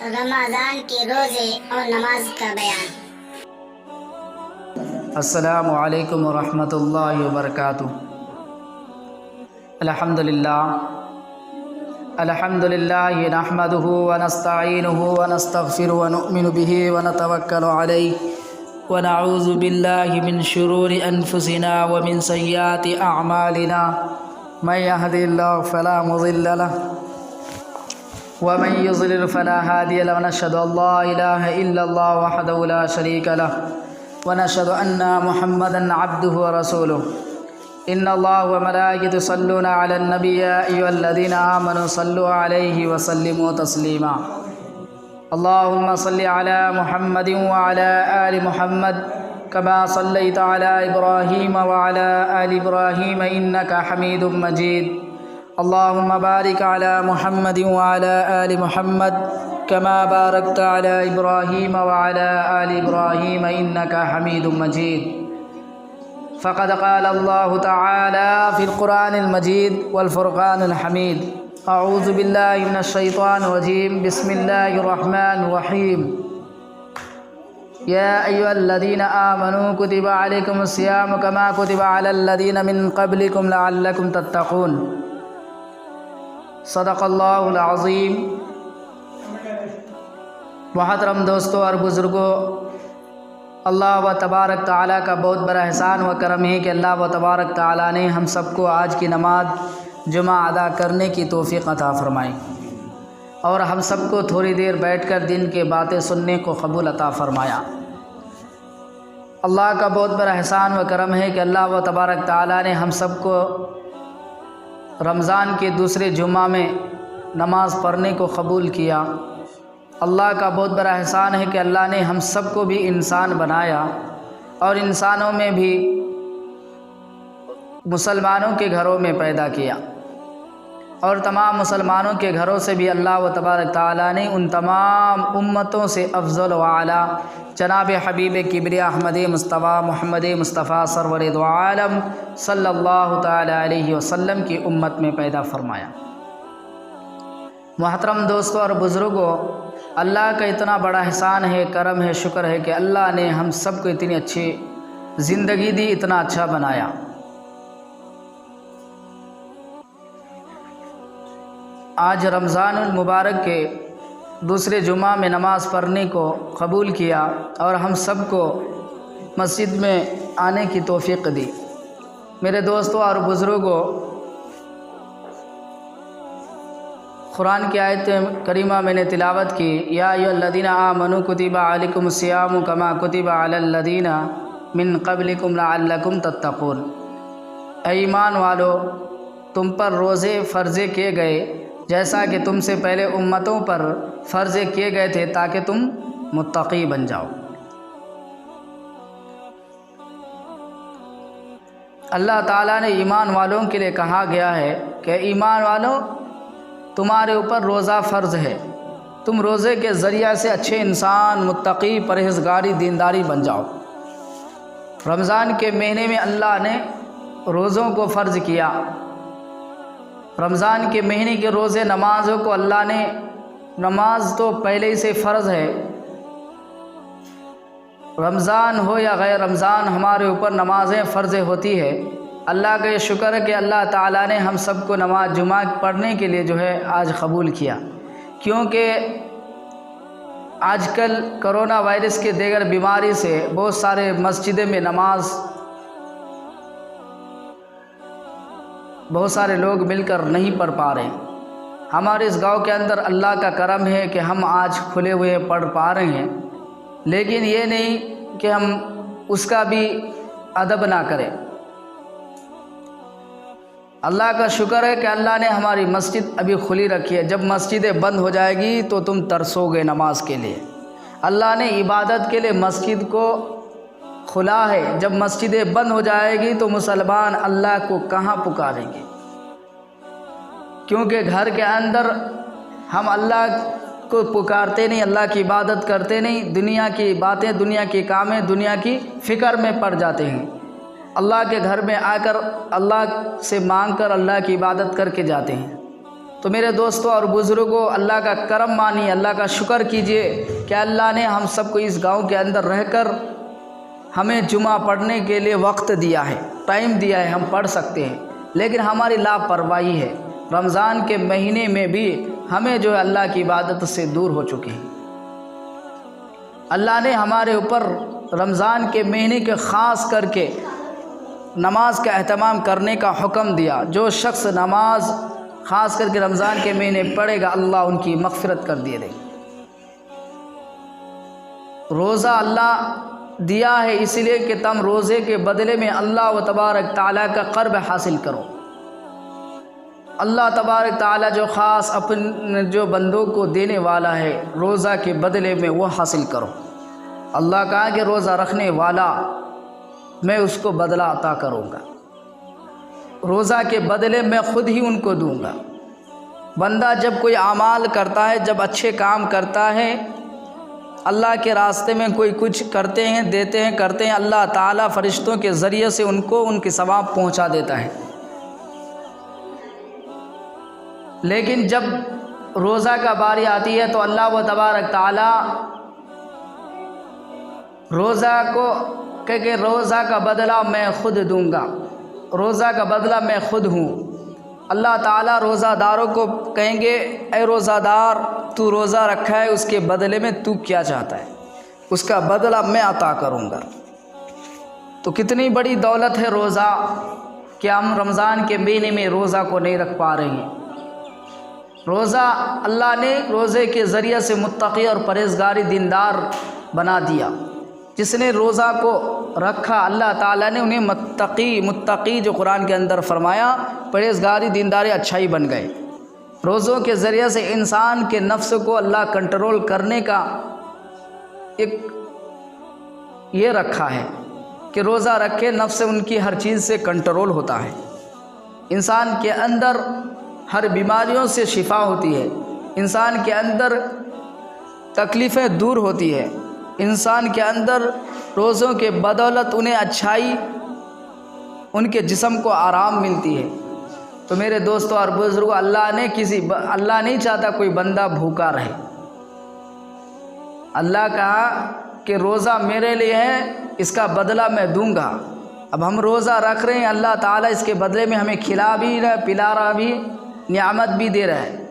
رمضان کے روزے اور نماز کا بیان۔ السلام علیکم ورحمۃ اللہ وبرکاتہ۔ الحمدللہ نحمدہ ونستعینہ ونستغفرہ ونؤمن بہ ونتوکل علیہ ونعوذ باللہ من شرور انفسنا ومن سیئات اعمالنا من یہد اللہ فلا مضل لہ ومن يضلل فلا هادي له ونشهد ان لا اله الا الله وحده لا شريك له ونشهد ان محمدا عبده ورسوله ان الله وملائكته يصلون على النبي يا ايها الذين امنوا صلوا عليه وسلموا تسليما اللهم صل على محمد وعلى ال محمد كما صليت على ابراهيم وعلى ال ابراهيم انك حميد مجيد اللهم بارك على محمد وعلى آل محمد كما باركت على إبراهيم وعلى آل إبراهيم إنك حميد مجيد فقد قال الله تعالى في القرآن المجيد والفرقان الحميد أعوذ بالله من الشيطان الرجيم بسم الله الرحمن الرحيم يا أيها الذين آمنوا كتب عليكم الصيام كما كتب على الذين من قبلكم لعلكم تتقون صدق اللہ العظیم۔ محترم دوستوں اور بزرگوں، اللہ و تبارک تعالیٰ کا بہت بڑا احسان و کرم ہے کہ اللہ و تبارک تعالیٰ نے ہم سب کو آج کی نماز جمعہ ادا کرنے کی توفیق عطا فرمائی اور ہم سب کو تھوڑی دیر بیٹھ کر دن کے باتیں سننے کو قبول عطا فرمایا۔ اللہ کا بہت بڑا احسان و کرم ہے کہ اللہ و تبارک تعالیٰ نے ہم سب کو رمضان کے دوسرے جمعہ میں نماز پڑھنے کو قبول کیا۔ اللہ کا بہت بڑا احسان ہے کہ اللہ نے ہم سب کو بھی انسان بنایا اور انسانوں میں بھی مسلمانوں کے گھروں میں پیدا کیا، اور تمام مسلمانوں کے گھروں سے بھی اللہ و تبارک تعالیٰ نے ان تمام امتوں سے افضل و اعلیٰ جناب حبیب کبریا احمد مصطفیٰ محمد مصطفیٰ سرور دو عالم صلی اللہ تعالیٰ علیہ وسلم کی امت میں پیدا فرمایا۔ محترم دوستوں اور بزرگوں، اللہ کا اتنا بڑا احسان ہے، کرم ہے، شکر ہے کہ اللہ نے ہم سب کو اتنی اچھی زندگی دی، اتنا اچھا بنایا۔ آج رمضان المبارک کے دوسرے جمعہ میں نماز پڑھنے کو قبول کیا اور ہم سب کو مسجد میں آنے کی توفیق دی۔ میرے دوستوں اور بزرگوں، قرآن کی آیت کریمہ میں نے تلاوت کی، یا ایھا الذین آمنوا کتب علیکم الصیام کما کتب علی الذین من قبلکم لعلکم تتقون۔ اے ایمان والو، تم پر روزے فرض کیے گئے جیسا کہ تم سے پہلے امتوں پر فرض کیے گئے تھے تاکہ تم متقی بن جاؤ۔ اللہ تعالیٰ نے ایمان والوں کے لیے کہا گیا ہے کہ ایمان والوں، تمہارے اوپر روزہ فرض ہے، تم روزے کے ذریعہ سے اچھے انسان، متقی، پرہیزگاری، دینداری بن جاؤ۔ رمضان کے مہینے میں اللہ نے روزوں کو فرض کیا۔ رمضان کے مہینے کے روزے، نمازوں کو اللہ نے، نماز تو پہلے ہی سے فرض ہے، رمضان ہو یا غیر رمضان ہمارے اوپر نمازیں فرض ہوتی ہے۔ اللہ کا یہ شکر ہے کہ اللہ تعالیٰ نے ہم سب کو نماز جمعہ پڑھنے کے لیے جو ہے آج قبول کیا، کیونکہ آج کل کرونا وائرس کے دیگر بیماری سے بہت سارے مسجدیں میں نماز بہت سارے لوگ مل کر نہیں پڑھ پا رہے ہیں۔ ہمارے اس گاؤں کے اندر اللہ کا کرم ہے کہ ہم آج کھلے ہوئے پڑھ پا رہے ہیں، لیکن یہ نہیں کہ ہم اس کا بھی ادب نہ کریں۔ اللہ کا شکر ہے کہ اللہ نے ہماری مسجد ابھی کھلی رکھی ہے۔ جب مسجدیں بند ہو جائے گی تو تم ترسو گے نماز کے لیے۔ اللہ نے عبادت کے لیے مسجد کو کھلا ہے، جب مسجدیں بند ہو جائے گی تو مسلمان اللہ کو کہاں پکاریں گے؟ کیونکہ گھر کے اندر ہم اللہ کو پکارتے نہیں، اللہ کی عبادت کرتے نہیں، دنیا کی باتیں، دنیا کے کامیں، دنیا کی فکر میں پڑ جاتے ہیں۔ اللہ کے گھر میں آ کر اللہ سے مانگ کر اللہ کی عبادت کر کے جاتے ہیں۔ تو میرے دوستوں اور بزرگوں، اللہ کا کرم مانیے، اللہ کا شکر کیجئے کہ اللہ نے ہم سب کو اس گاؤں کے اندر رہ کر ہمیں جمعہ پڑھنے کے لیے وقت دیا ہے، ٹائم دیا ہے، ہم پڑھ سکتے ہیں۔ لیکن ہماری لاپرواہی ہے، رمضان کے مہینے میں بھی ہمیں جو ہے اللہ کی عبادت سے دور ہو چکے ہیں۔ اللہ نے ہمارے اوپر رمضان کے مہینے کے خاص کر کے نماز کا اہتمام کرنے کا حکم دیا۔ جو شخص نماز خاص کر کے رمضان کے مہینے پڑھے گا، اللہ ان کی مغفرت کر دے گا۔ روزہ اللہ دیا ہے اس لیے کہ تم روزے کے بدلے میں اللہ و تبارک تعالیٰ کا قرب حاصل کرو۔ اللہ تبارک تعالیٰ جو خاص اپنے جو بندوں کو دینے والا ہے، روزہ کے بدلے میں وہ حاصل کرو۔ اللہ کہا کہ روزہ رکھنے والا میں اس کو بدلہ عطا کروں گا، روزہ کے بدلے میں خود ہی ان کو دوں گا۔ بندہ جب کوئی اعمال کرتا ہے، جب اچھے کام کرتا ہے، اللہ کے راستے میں کوئی کچھ کرتے ہیں، دیتے ہیں، کرتے ہیں، اللہ تعالیٰ فرشتوں کے ذریعے سے ان کو ان کے ثواب پہنچا دیتا ہے۔ لیکن جب روزہ کا باری آتی ہے تو اللہ و تبارک تعالیٰ روزہ کو کہ روزہ کا بدلہ میں خود دوں گا، روزہ کا بدلہ میں خود ہوں۔ اللہ تعالیٰ روزہ داروں کو کہیں گے، اے روزہ دار، تو روزہ رکھا ہے، اس کے بدلے میں تو کیا چاہتا ہے، اس کا بدلہ میں عطا کروں گا۔ تو کتنی بڑی دولت ہے روزہ کہ ہم رمضان کے مہینے میں روزہ کو نہیں رکھ پا رہے ہیں۔ روزہ اللہ نے روزے کے ذریعے سے متقی اور پرہیزگاری دیندار بنا دیا۔ جس نے روزہ کو رکھا، اللہ تعالیٰ نے انہیں متقی جو قرآن کے اندر فرمایا، پرہیزگاری دینداری اچھائی بن گئے۔ روزوں کے ذریعے سے انسان کے نفس کو اللہ کنٹرول کرنے کا ایک یہ رکھا ہے کہ روزہ رکھے، نفس ان کی ہر چیز سے کنٹرول ہوتا ہے۔ انسان کے اندر ہر بیماریوں سے شفا ہوتی ہے، انسان کے اندر تکلیفیں دور ہوتی ہے، انسان کے اندر روزوں کے بدولت انہیں اچھائی، ان کے جسم کو آرام ملتی ہے۔ تو میرے دوستوں اور بزرگوں، اللہ نہیں چاہتا کوئی بندہ بھوکا رہے۔ اللہ کہا کہ روزہ میرے لیے ہے، اس کا بدلہ میں دوں گا۔ اب ہم روزہ رکھ رہے ہیں، اللہ تعالیٰ اس کے بدلے میں ہمیں کھلا بھی رہا ہے، پلا رہا بھی، نعمت بھی دے رہا ہے۔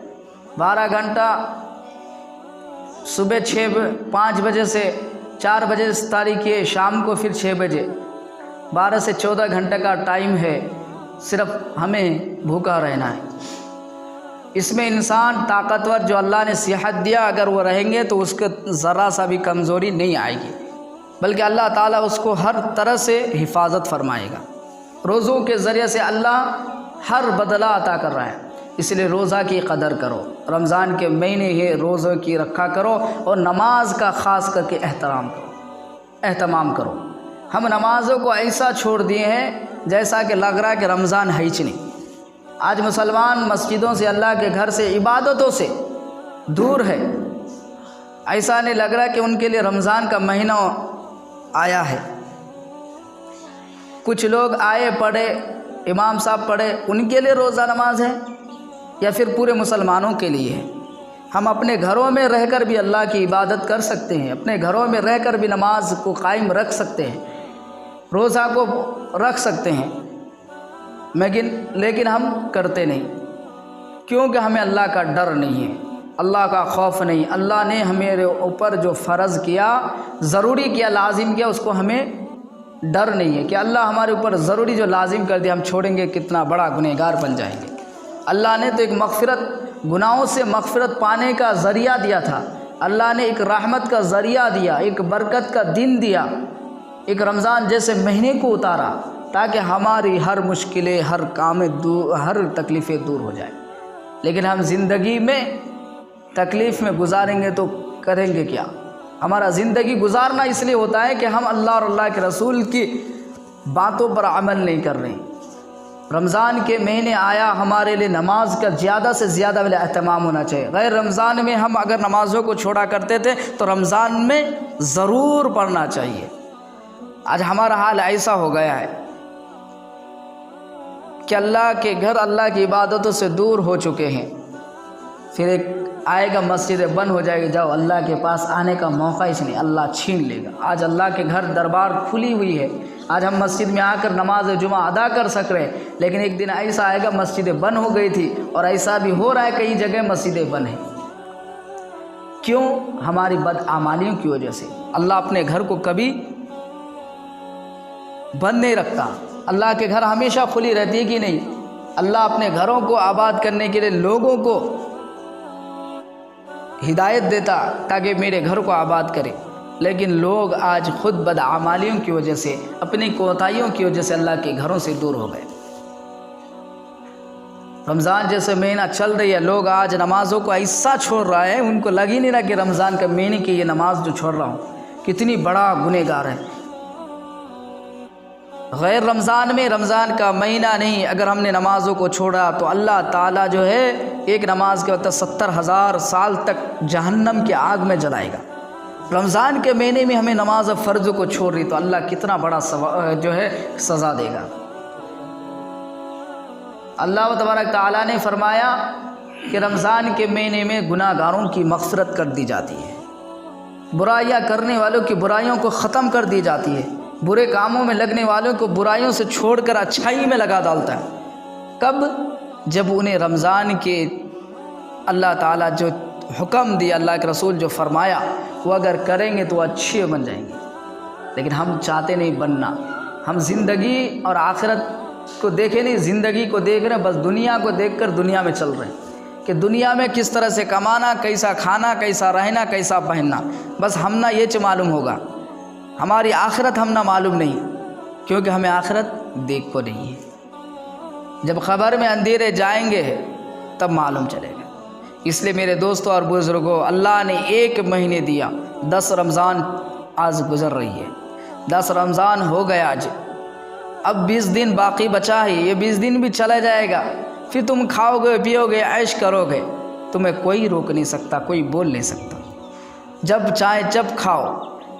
12 گھنٹہ صبح 5 بجے سے 4 بجے تاریخ ہے، شام کو پھر 6 بجے، 12 سے 14 گھنٹے کا ٹائم ہے، صرف ہمیں بھوکا رہنا ہے۔ اس میں انسان طاقتور جو اللہ نے صحت دیا، اگر وہ رہیں گے تو اس کو ذرا سا بھی کمزوری نہیں آئے گی، بلکہ اللہ تعالیٰ اس کو ہر طرح سے حفاظت فرمائے گا۔ روزوں کے ذریعے سے اللہ ہر بدلہ عطا کر رہا ہے، اس لیے روزہ کی قدر کرو۔ رمضان کے مہینے ہی روزوں کی رکھا کرو اور نماز کا خاص کر کے اہتمام کرو۔ ہم نمازوں کو ایسا چھوڑ دیے ہیں جیسا کہ لگ رہا ہے کہ رمضان ہے ہی نہیں۔ آج مسلمان مسجدوں سے، اللہ کے گھر سے، عبادتوں سے دور ہے۔ ایسا نہیں لگ رہا کہ ان کے لیے رمضان کا مہینہ آیا ہے۔ کچھ لوگ آئے، پڑھے، امام صاحب پڑھے، ان کے لیے روزہ نماز ہے یا پھر پورے مسلمانوں کے لیے ہے؟ ہم اپنے گھروں میں رہ کر بھی اللہ کی عبادت کر سکتے ہیں، اپنے گھروں میں رہ کر بھی نماز کو قائم رکھ سکتے ہیں، روزہ کو رکھ سکتے ہیں، لیکن ہم کرتے نہیں، کیونکہ ہمیں اللہ کا ڈر نہیں ہے، اللہ کا خوف نہیں۔ اللہ نے ہمارے اوپر جو فرض کیا، ضروری کیا، لازم کیا، اس کو ہمیں ڈر نہیں ہے کہ اللہ ہمارے اوپر ضروری جو لازم کر دیا ہم چھوڑیں گے، کتنا بڑا گنہگار بن جائیں گے۔ اللہ نے تو ایک مغفرت، گناہوں سے مغفرت پانے کا ذریعہ دیا تھا، اللہ نے ایک رحمت کا ذریعہ دیا، ایک برکت کا دن دیا، ایک رمضان جیسے مہینے کو اتارا تاکہ ہماری ہر مشکلیں، ہر کام دور، ہر تکلیفیں دور ہو جائیں۔ لیکن ہم زندگی میں تکلیف میں گزاریں گے تو کریں گے کیا؟ ہمارا زندگی گزارنا اس لیے ہوتا ہے کہ ہم اللہ اور اللہ کے رسول کی باتوں پر عمل نہیں کر رہے۔ رمضان کے مہینے آیا، ہمارے لیے نماز کا زیادہ سے زیادہ اہتمام ہونا چاہیے۔ غیر رمضان میں ہم اگر نمازوں کو چھوڑا کرتے تھے تو رمضان میں ضرور پڑھنا چاہیے۔ آج ہمارا حال ایسا ہو گیا ہے کہ اللہ کے گھر، اللہ کی عبادتوں سے دور ہو چکے ہیں۔ پھر ایک آئے گا مسجد بند ہو جائے گی، جاؤ اللہ کے پاس آنے کا موقع ہی نہیں، اللہ چھین لے گا۔ آج اللہ کے گھر دربار کھلی ہوئی ہے، آج ہم مسجد میں آ کر نماز جمعہ ادا کر سک رہے ہیں، لیکن ایک دن ایسا آئے گا مسجدیں بند ہو گئی تھی، اور ایسا بھی ہو رہا ہے کئی جگہ مسجدیں بند ہیں۔ کیوں؟ ہماری بدعمالیوں کی وجہ سے۔ اللہ اپنے گھر کو کبھی بند نہیں رکھتا، اللہ کے گھر ہمیشہ کھلی رہتی ہے کہ نہیں؟ اللہ اپنے گھروں کو آباد کرنے کے لیے لوگوں کو ہدایت دیتا تاکہ میرے گھر کو آباد کرے، لیکن لوگ آج خود بدعمالیوں کی وجہ سے، اپنی کوتاہیوں کی وجہ سے اللہ کے گھروں سے دور ہو گئے۔ رمضان جیسے مہینہ چل رہی ہے، لوگ آج نمازوں کو ایسا چھوڑ رہا ہے، ان کو لگ ہی نہیں رہا کہ رمضان کا مہینے کی یہ نماز جو چھوڑ رہا ہوں کتنی بڑا گنہگار ہے۔ غیر رمضان میں، رمضان کا مہینہ نہیں، اگر ہم نے نمازوں کو چھوڑا تو اللہ تعالیٰ جو ہے ایک نماز کے وقت 70,000 سال تک جہنم کی آگ میں جلائے گا۔ رمضان کے مہینے میں ہمیں نماز فرض کو چھوڑ رہی تو اللہ کتنا بڑا جو ہے سزا دے گا۔ اللہ تبارک تعالیٰ نے فرمایا کہ رمضان کے مہینے میں گناہ گاروں کی مغفرت کر دی جاتی ہے، برائیاں کرنے والوں کی برائیوں کو ختم کر دی جاتی ہے، برے کاموں میں لگنے والوں کو برائیوں سے چھوڑ کر اچھائی میں لگا ڈالتا ہے۔ کب؟ جب انہیں رمضان کے اللہ تعالیٰ جو حکم دیا، اللہ کے رسول جو فرمایا وہ اگر کریں گے تو اچھے بن جائیں گے، لیکن ہم چاہتے نہیں بننا۔ ہم زندگی اور آخرت کو دیکھے نہیں، زندگی کو دیکھ رہے ہیں، بس دنیا کو دیکھ کر دنیا میں چل رہے ہیں کہ دنیا میں کس طرح سے کمانا، کیسا کھانا، کیسا رہنا، کیسا پہننا، بس ہم نہ یہ معلوم ہوگا، ہماری آخرت ہم نہ معلوم نہیں، کیونکہ ہمیں آخرت دیکھ کو نہیں ہے۔ جب خبر میں اندھیرے جائیں گے تب معلوم چلے گا۔ اس لیے میرے دوستوں اور بزرگوں، اللہ نے ایک مہینے دیا، 10 رمضان آج گزر رہی ہے، 10 رمضان ہو گیا آج، اب 20 دن باقی بچا ہے، یہ 20 دن بھی چلا جائے گا، پھر تم کھاؤ گے، پیو گے، عیش کرو گے، تمہیں کوئی روک نہیں سکتا، کوئی بول نہیں سکتا، جب چاہے جب کھاؤ۔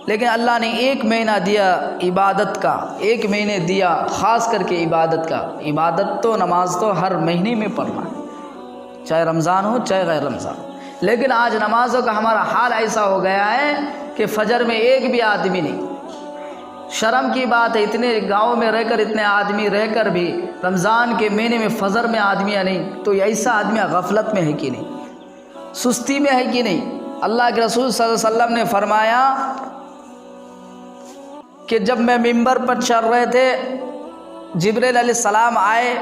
لیکن اللہ نے ایک مہینہ دیا عبادت کا، ایک مہینے دیا خاص کر کے عبادت کا۔ عبادت تو نماز تو ہر مہینے میں پڑھنا ہے، چاہے رمضان ہو چاہے غیر رمضان، لیکن آج نمازوں کا ہمارا حال ایسا ہو گیا ہے کہ فجر میں ایک بھی آدمی نہیں۔ شرم کی بات ہے، اتنے گاؤں میں رہ کر، اتنے آدمی رہ کر بھی رمضان کے مہینے میں فجر میں آدمیاں نہیں، تو ایسا آدمی غفلت میں ہے کہ نہیں، سستی میں ہے کہ نہیں؟ اللہ کے رسول صلی اللہ علیہ وسلم نے فرمایا کہ جب میں ممبر پر چڑھ رہے تھے، جبریل علیہ السلام آئے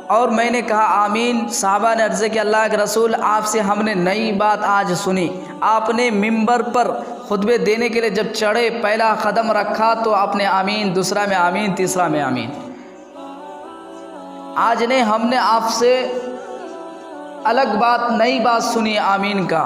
اور میں نے کہا آمین۔ صحابہ نے عرض کیا اللہ کے رسول آپ سے ہم نے نئی بات آج سنی، آپ نے ممبر پر خطبے دینے کے لیے جب چڑھے، پہلا قدم رکھا تو آپ نے آمین، دوسرا میں آمین، تیسرا میں آمین۔ آج نے ہم نے آپ سے الگ بات، نئی بات سنی آمین کا،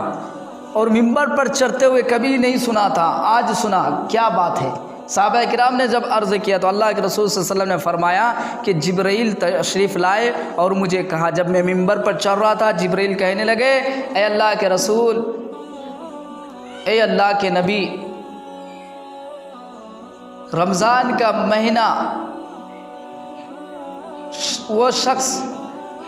اور ممبر پر چڑھتے ہوئے کبھی نہیں سنا تھا، آج سنا، کیا بات ہے؟ صحابہ کرام نے جب عرض کیا تو اللہ کے رسول صلی اللہ علیہ وسلم نے فرمایا کہ جبرائیل تشریف لائے اور مجھے کہا، جب میں ممبر پر چڑھ رہا تھا جبرائیل کہنے لگے اے اللہ کے رسول، اے اللہ کے نبی، رمضان کا مہینہ وہ شخص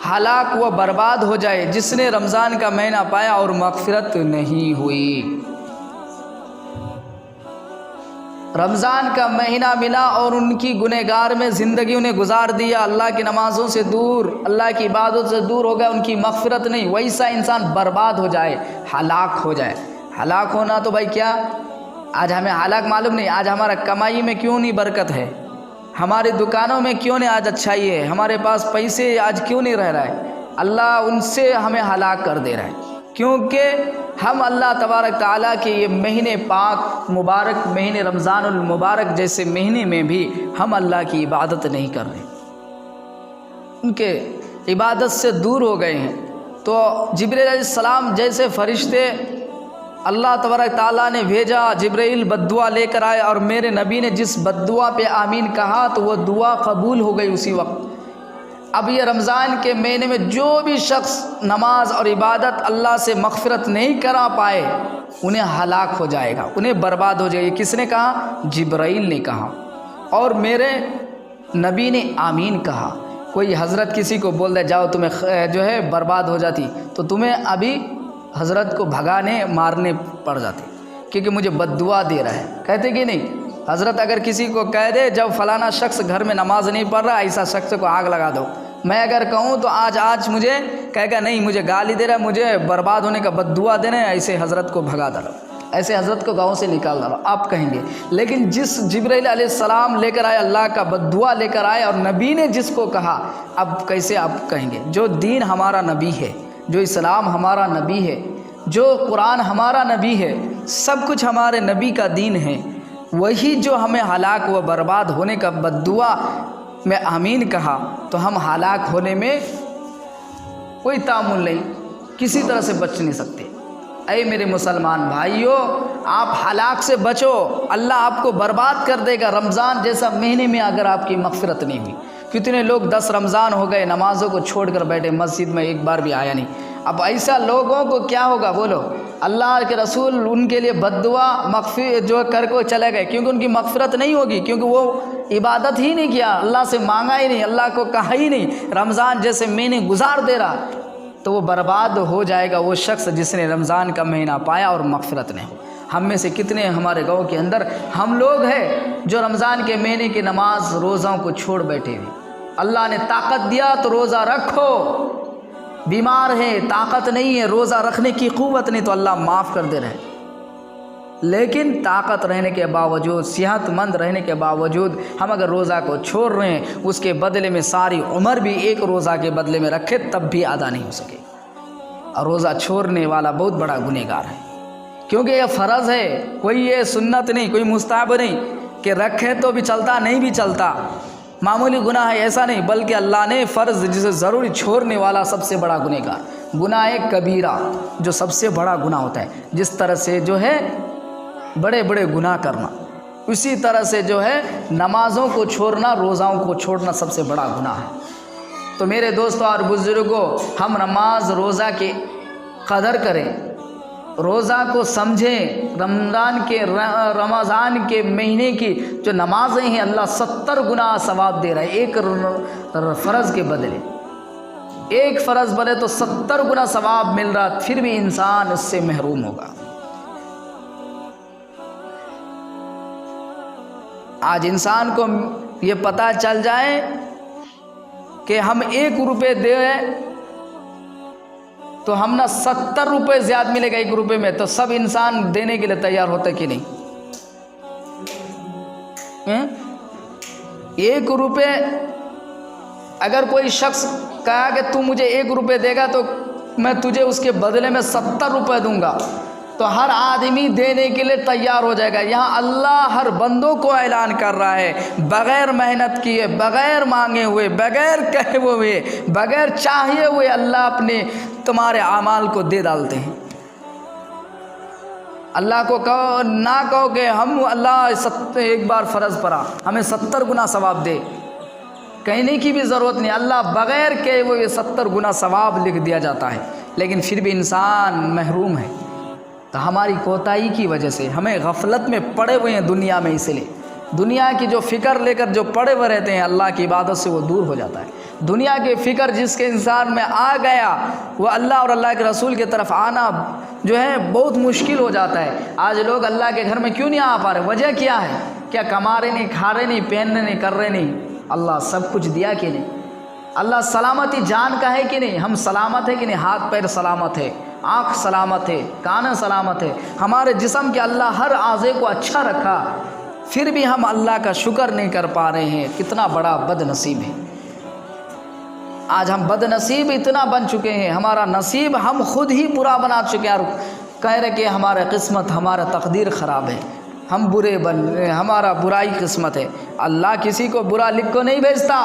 ہلاک و برباد ہو جائے جس نے رمضان کا مہینہ پایا اور مغفرت نہیں ہوئی۔ رمضان کا مہینہ ملا اور ان کی گنہگار میں زندگی انہیں گزار دیا، اللہ کی نمازوں سے دور، اللہ کی عبادت سے دور ہو گیا، ان کی مغفرت نہیں۔ ویسا انسان برباد ہو جائے، ہلاک ہو جائے۔ ہلاک ہونا تو بھائی کیا، آج ہمیں ہلاک معلوم نہیں، آج ہمارا کمائی میں کیوں نہیں برکت ہے، ہماری دکانوں میں کیوں نہیں آج اچھائی ہے، ہمارے پاس پیسے آج کیوں نہیں رہ رہا ہے، اللہ ان سے ہمیں ہلاک کر دے رہا ہے، کیونکہ ہم اللہ تبارک تعالیٰ کے یہ مہینے پاک مبارک، مہینے رمضان المبارک جیسے مہینے میں بھی ہم اللہ کی عبادت نہیں کر رہے، ان کے عبادت سے دور ہو گئے ہیں۔ تو جبرائیل علیہ السلام جیسے فرشتے اللہ تبارک تعالیٰ نے بھیجا، جبرائیل بد دعا لے کر آئے، اور میرے نبی نے جس بد دعا پہ آمین کہا تو وہ دعا قبول ہو گئی اسی وقت۔ اب یہ رمضان کے مہینے میں جو بھی شخص نماز اور عبادت اللہ سے مغفرت نہیں کرا پائے انہیں ہلاک ہو جائے گا، انہیں برباد ہو جائے گا۔ کس نے کہا؟ جبرائیل نے کہا، اور میرے نبی نے آمین کہا۔ کوئی حضرت کسی کو بول دے جاؤ تمہیں جو ہے برباد ہو جاتی، تو تمہیں ابھی حضرت کو بھگانے مارنے پڑ جاتے کیونکہ مجھے بددعا دے رہا ہے. کہتے کہ نہیں حضرت اگر کسی کو کہہ دے جب فلانا شخص گھر میں نماز نہیں پڑھ رہا ایسا شخص کو آگ لگا دو، میں اگر کہوں تو آج مجھے کہے گا نہیں مجھے گالی دے رہا ہے، مجھے برباد ہونے کا بددعا دے رہے ہیں، ایسے حضرت کو بھگا ڈالو، ایسے حضرت کو گاؤں سے نکال ڈالو آپ کہیں گے. لیکن جس جبرائیل علیہ السلام لے کر آئے، اللہ کا بددعا لے کر آئے اور نبی نے جس کو کہا، اب کیسے آپ کہیں گے؟ جو دین ہمارا نبی ہے، جو اسلام ہمارا نبی ہے، جو قرآن ہمارا نبی ہے، سب کچھ ہمارے نبی کا دین ہے، وہی جو ہمیں ہلاک و برباد ہونے کا بددعا میں آمین کہا، تو ہم ہلاک ہونے میں کوئی تعامل نہیں، کسی طرح سے بچ نہیں سکتے. اے میرے مسلمان بھائیوں، آپ ہلاک سے بچو، اللہ آپ کو برباد کر دے گا. رمضان جیسا مہینے میں اگر آپ کی مغفرت نہیں ہوئی، کتنے لوگ 10 رمضان ہو گئے نمازوں کو چھوڑ کر بیٹھے، مسجد میں ایک بار بھی آیا نہیں. اب ایسا لوگوں کو کیا ہوگا بولو؟ اللہ کے رسول ان کے لیے بددعا جو کر کو چلے گئے، کیونکہ ان کی مغفرت نہیں ہوگی، کیونکہ وہ عبادت ہی نہیں کیا، اللہ سے مانگا ہی نہیں، اللہ کو کہا ہی نہیں، رمضان جیسے مہینے گزار دے رہا، تو وہ برباد ہو جائے گا وہ شخص جس نے رمضان کا مہینہ پایا اور مغفرت نہیں ہو. ہم میں سے کتنے ہمارے گاؤں کے اندر ہم لوگ ہیں جو رمضان کے مہینے کی نماز روزوں کو چھوڑ بیٹھے ہوئے. اللہ نے طاقت دیا تو روزہ رکھو، بیمار ہے طاقت نہیں ہے روزہ رکھنے کی قوت نہیں تو اللہ معاف کر دے رہے، لیکن طاقت رہنے کے باوجود، صحت مند رہنے کے باوجود ہم اگر روزہ کو چھوڑ رہے ہیں، اس کے بدلے میں ساری عمر بھی ایک روزہ کے بدلے میں رکھے تب بھی ادا نہیں ہو سکے. اور روزہ چھوڑنے والا بہت بڑا گنہگار ہے، کیونکہ یہ فرض ہے، کوئی یہ سنت نہیں، کوئی مستحب نہیں کہ رکھے تو بھی چلتا نہیں بھی چلتا، معمولی گناہ ہے ایسا نہیں، بلکہ اللہ نے فرض جسے ضروری چھوڑنے والا سب سے بڑا گنہگار، گناہ کبیرہ جو سب سے بڑا گناہ ہوتا ہے. جس طرح سے جو ہے بڑے بڑے گناہ کرنا، اسی طرح سے جو ہے نمازوں کو چھوڑنا، روزاؤں کو چھوڑنا سب سے بڑا گناہ ہے. تو میرے دوستوں اور بزرگوں، ہم نماز روزہ کی قدر کریں، روزہ کو سمجھیں. رمضان کے مہینے کی جو نمازیں ہیں اللہ 70 گنا ثواب دے رہا ہے، ایک فرض کے بدلے، ایک فرض بنے تو 70 گنا ثواب مل رہا، پھر بھی انسان اس سے محروم ہوگا. آج انسان کو یہ پتہ چل جائے کہ ہم 1 روپے دیں تو ہم نہ 70 روپے زیادہ ملے گا 1 روپے میں، تو سب انسان دینے کے لیے تیار ہوتا کہ نہیں؟ 1 روپے اگر کوئی شخص کہا کہ تو مجھے 1 روپے دے گا تو میں تجھے اس کے بدلے میں 70 روپے دوں گا، تو ہر آدمی دینے کے لیے تیار ہو جائے گا. یہاں اللہ ہر بندوں کو اعلان کر رہا ہے، بغیر محنت کیے، بغیر مانگے ہوئے، بغیر کہے ہوئے، بغیر چاہیے ہوئے اللہ اپنے تمہارے اعمال کو دے ڈالتے ہیں. اللہ کو کہو نہ کہو کہ ہم اللہ ایک بار فرض پڑا ہمیں 70 گنا ثواب دے، کہنے کی بھی ضرورت نہیں، اللہ بغیر کہے ہوئے 70 گنا ثواب لکھ دیا جاتا ہے. لیکن پھر بھی انسان محروم ہے، تو ہماری کوتاہی کی وجہ سے، ہمیں غفلت میں پڑے ہوئے ہیں دنیا میں، اس لیے دنیا کی جو فکر لے کر جو پڑے ہوئے رہتے ہیں اللہ کی عبادت سے وہ دور ہو جاتا ہے. دنیا کی فکر جس کے انسان میں آ گیا وہ اللہ اور اللہ کے رسول کی طرف آنا جو ہے بہت مشکل ہو جاتا ہے. آج لوگ اللہ کے گھر میں کیوں نہیں آ پا رہے؟ وجہ کیا ہے؟ کیا کما رہے نہیں، کھا رہے نہیں، پہننے نہیں، کر رہے نہیں؟ اللہ سب کچھ دیا کہ نہیں؟ اللہ سلامتی جان کا ہے کہ نہیں؟ ہم سلامت ہے کہ نہیں؟ ہاتھ پیر سلامت ہے، آنکھ سلامت ہے، کان سلامت ہے، ہمارے جسم کے اللہ ہر اعضے کو اچھا رکھا، پھر بھی ہم اللہ کا شکر نہیں کر پا رہے ہیں. کتنا بڑا بد نصیب ہے. آج ہم بد نصیب اتنا بن چکے ہیں، ہمارا نصیب ہم خود ہی برا بنا چکے ہیں اور کہہ رہے کہ ہمارا قسمت، ہمارا تقدیر خراب ہے، ہم برے ہمارا برائی قسمت ہے. اللہ کسی کو برا لکھ کو نہیں بھیجتا،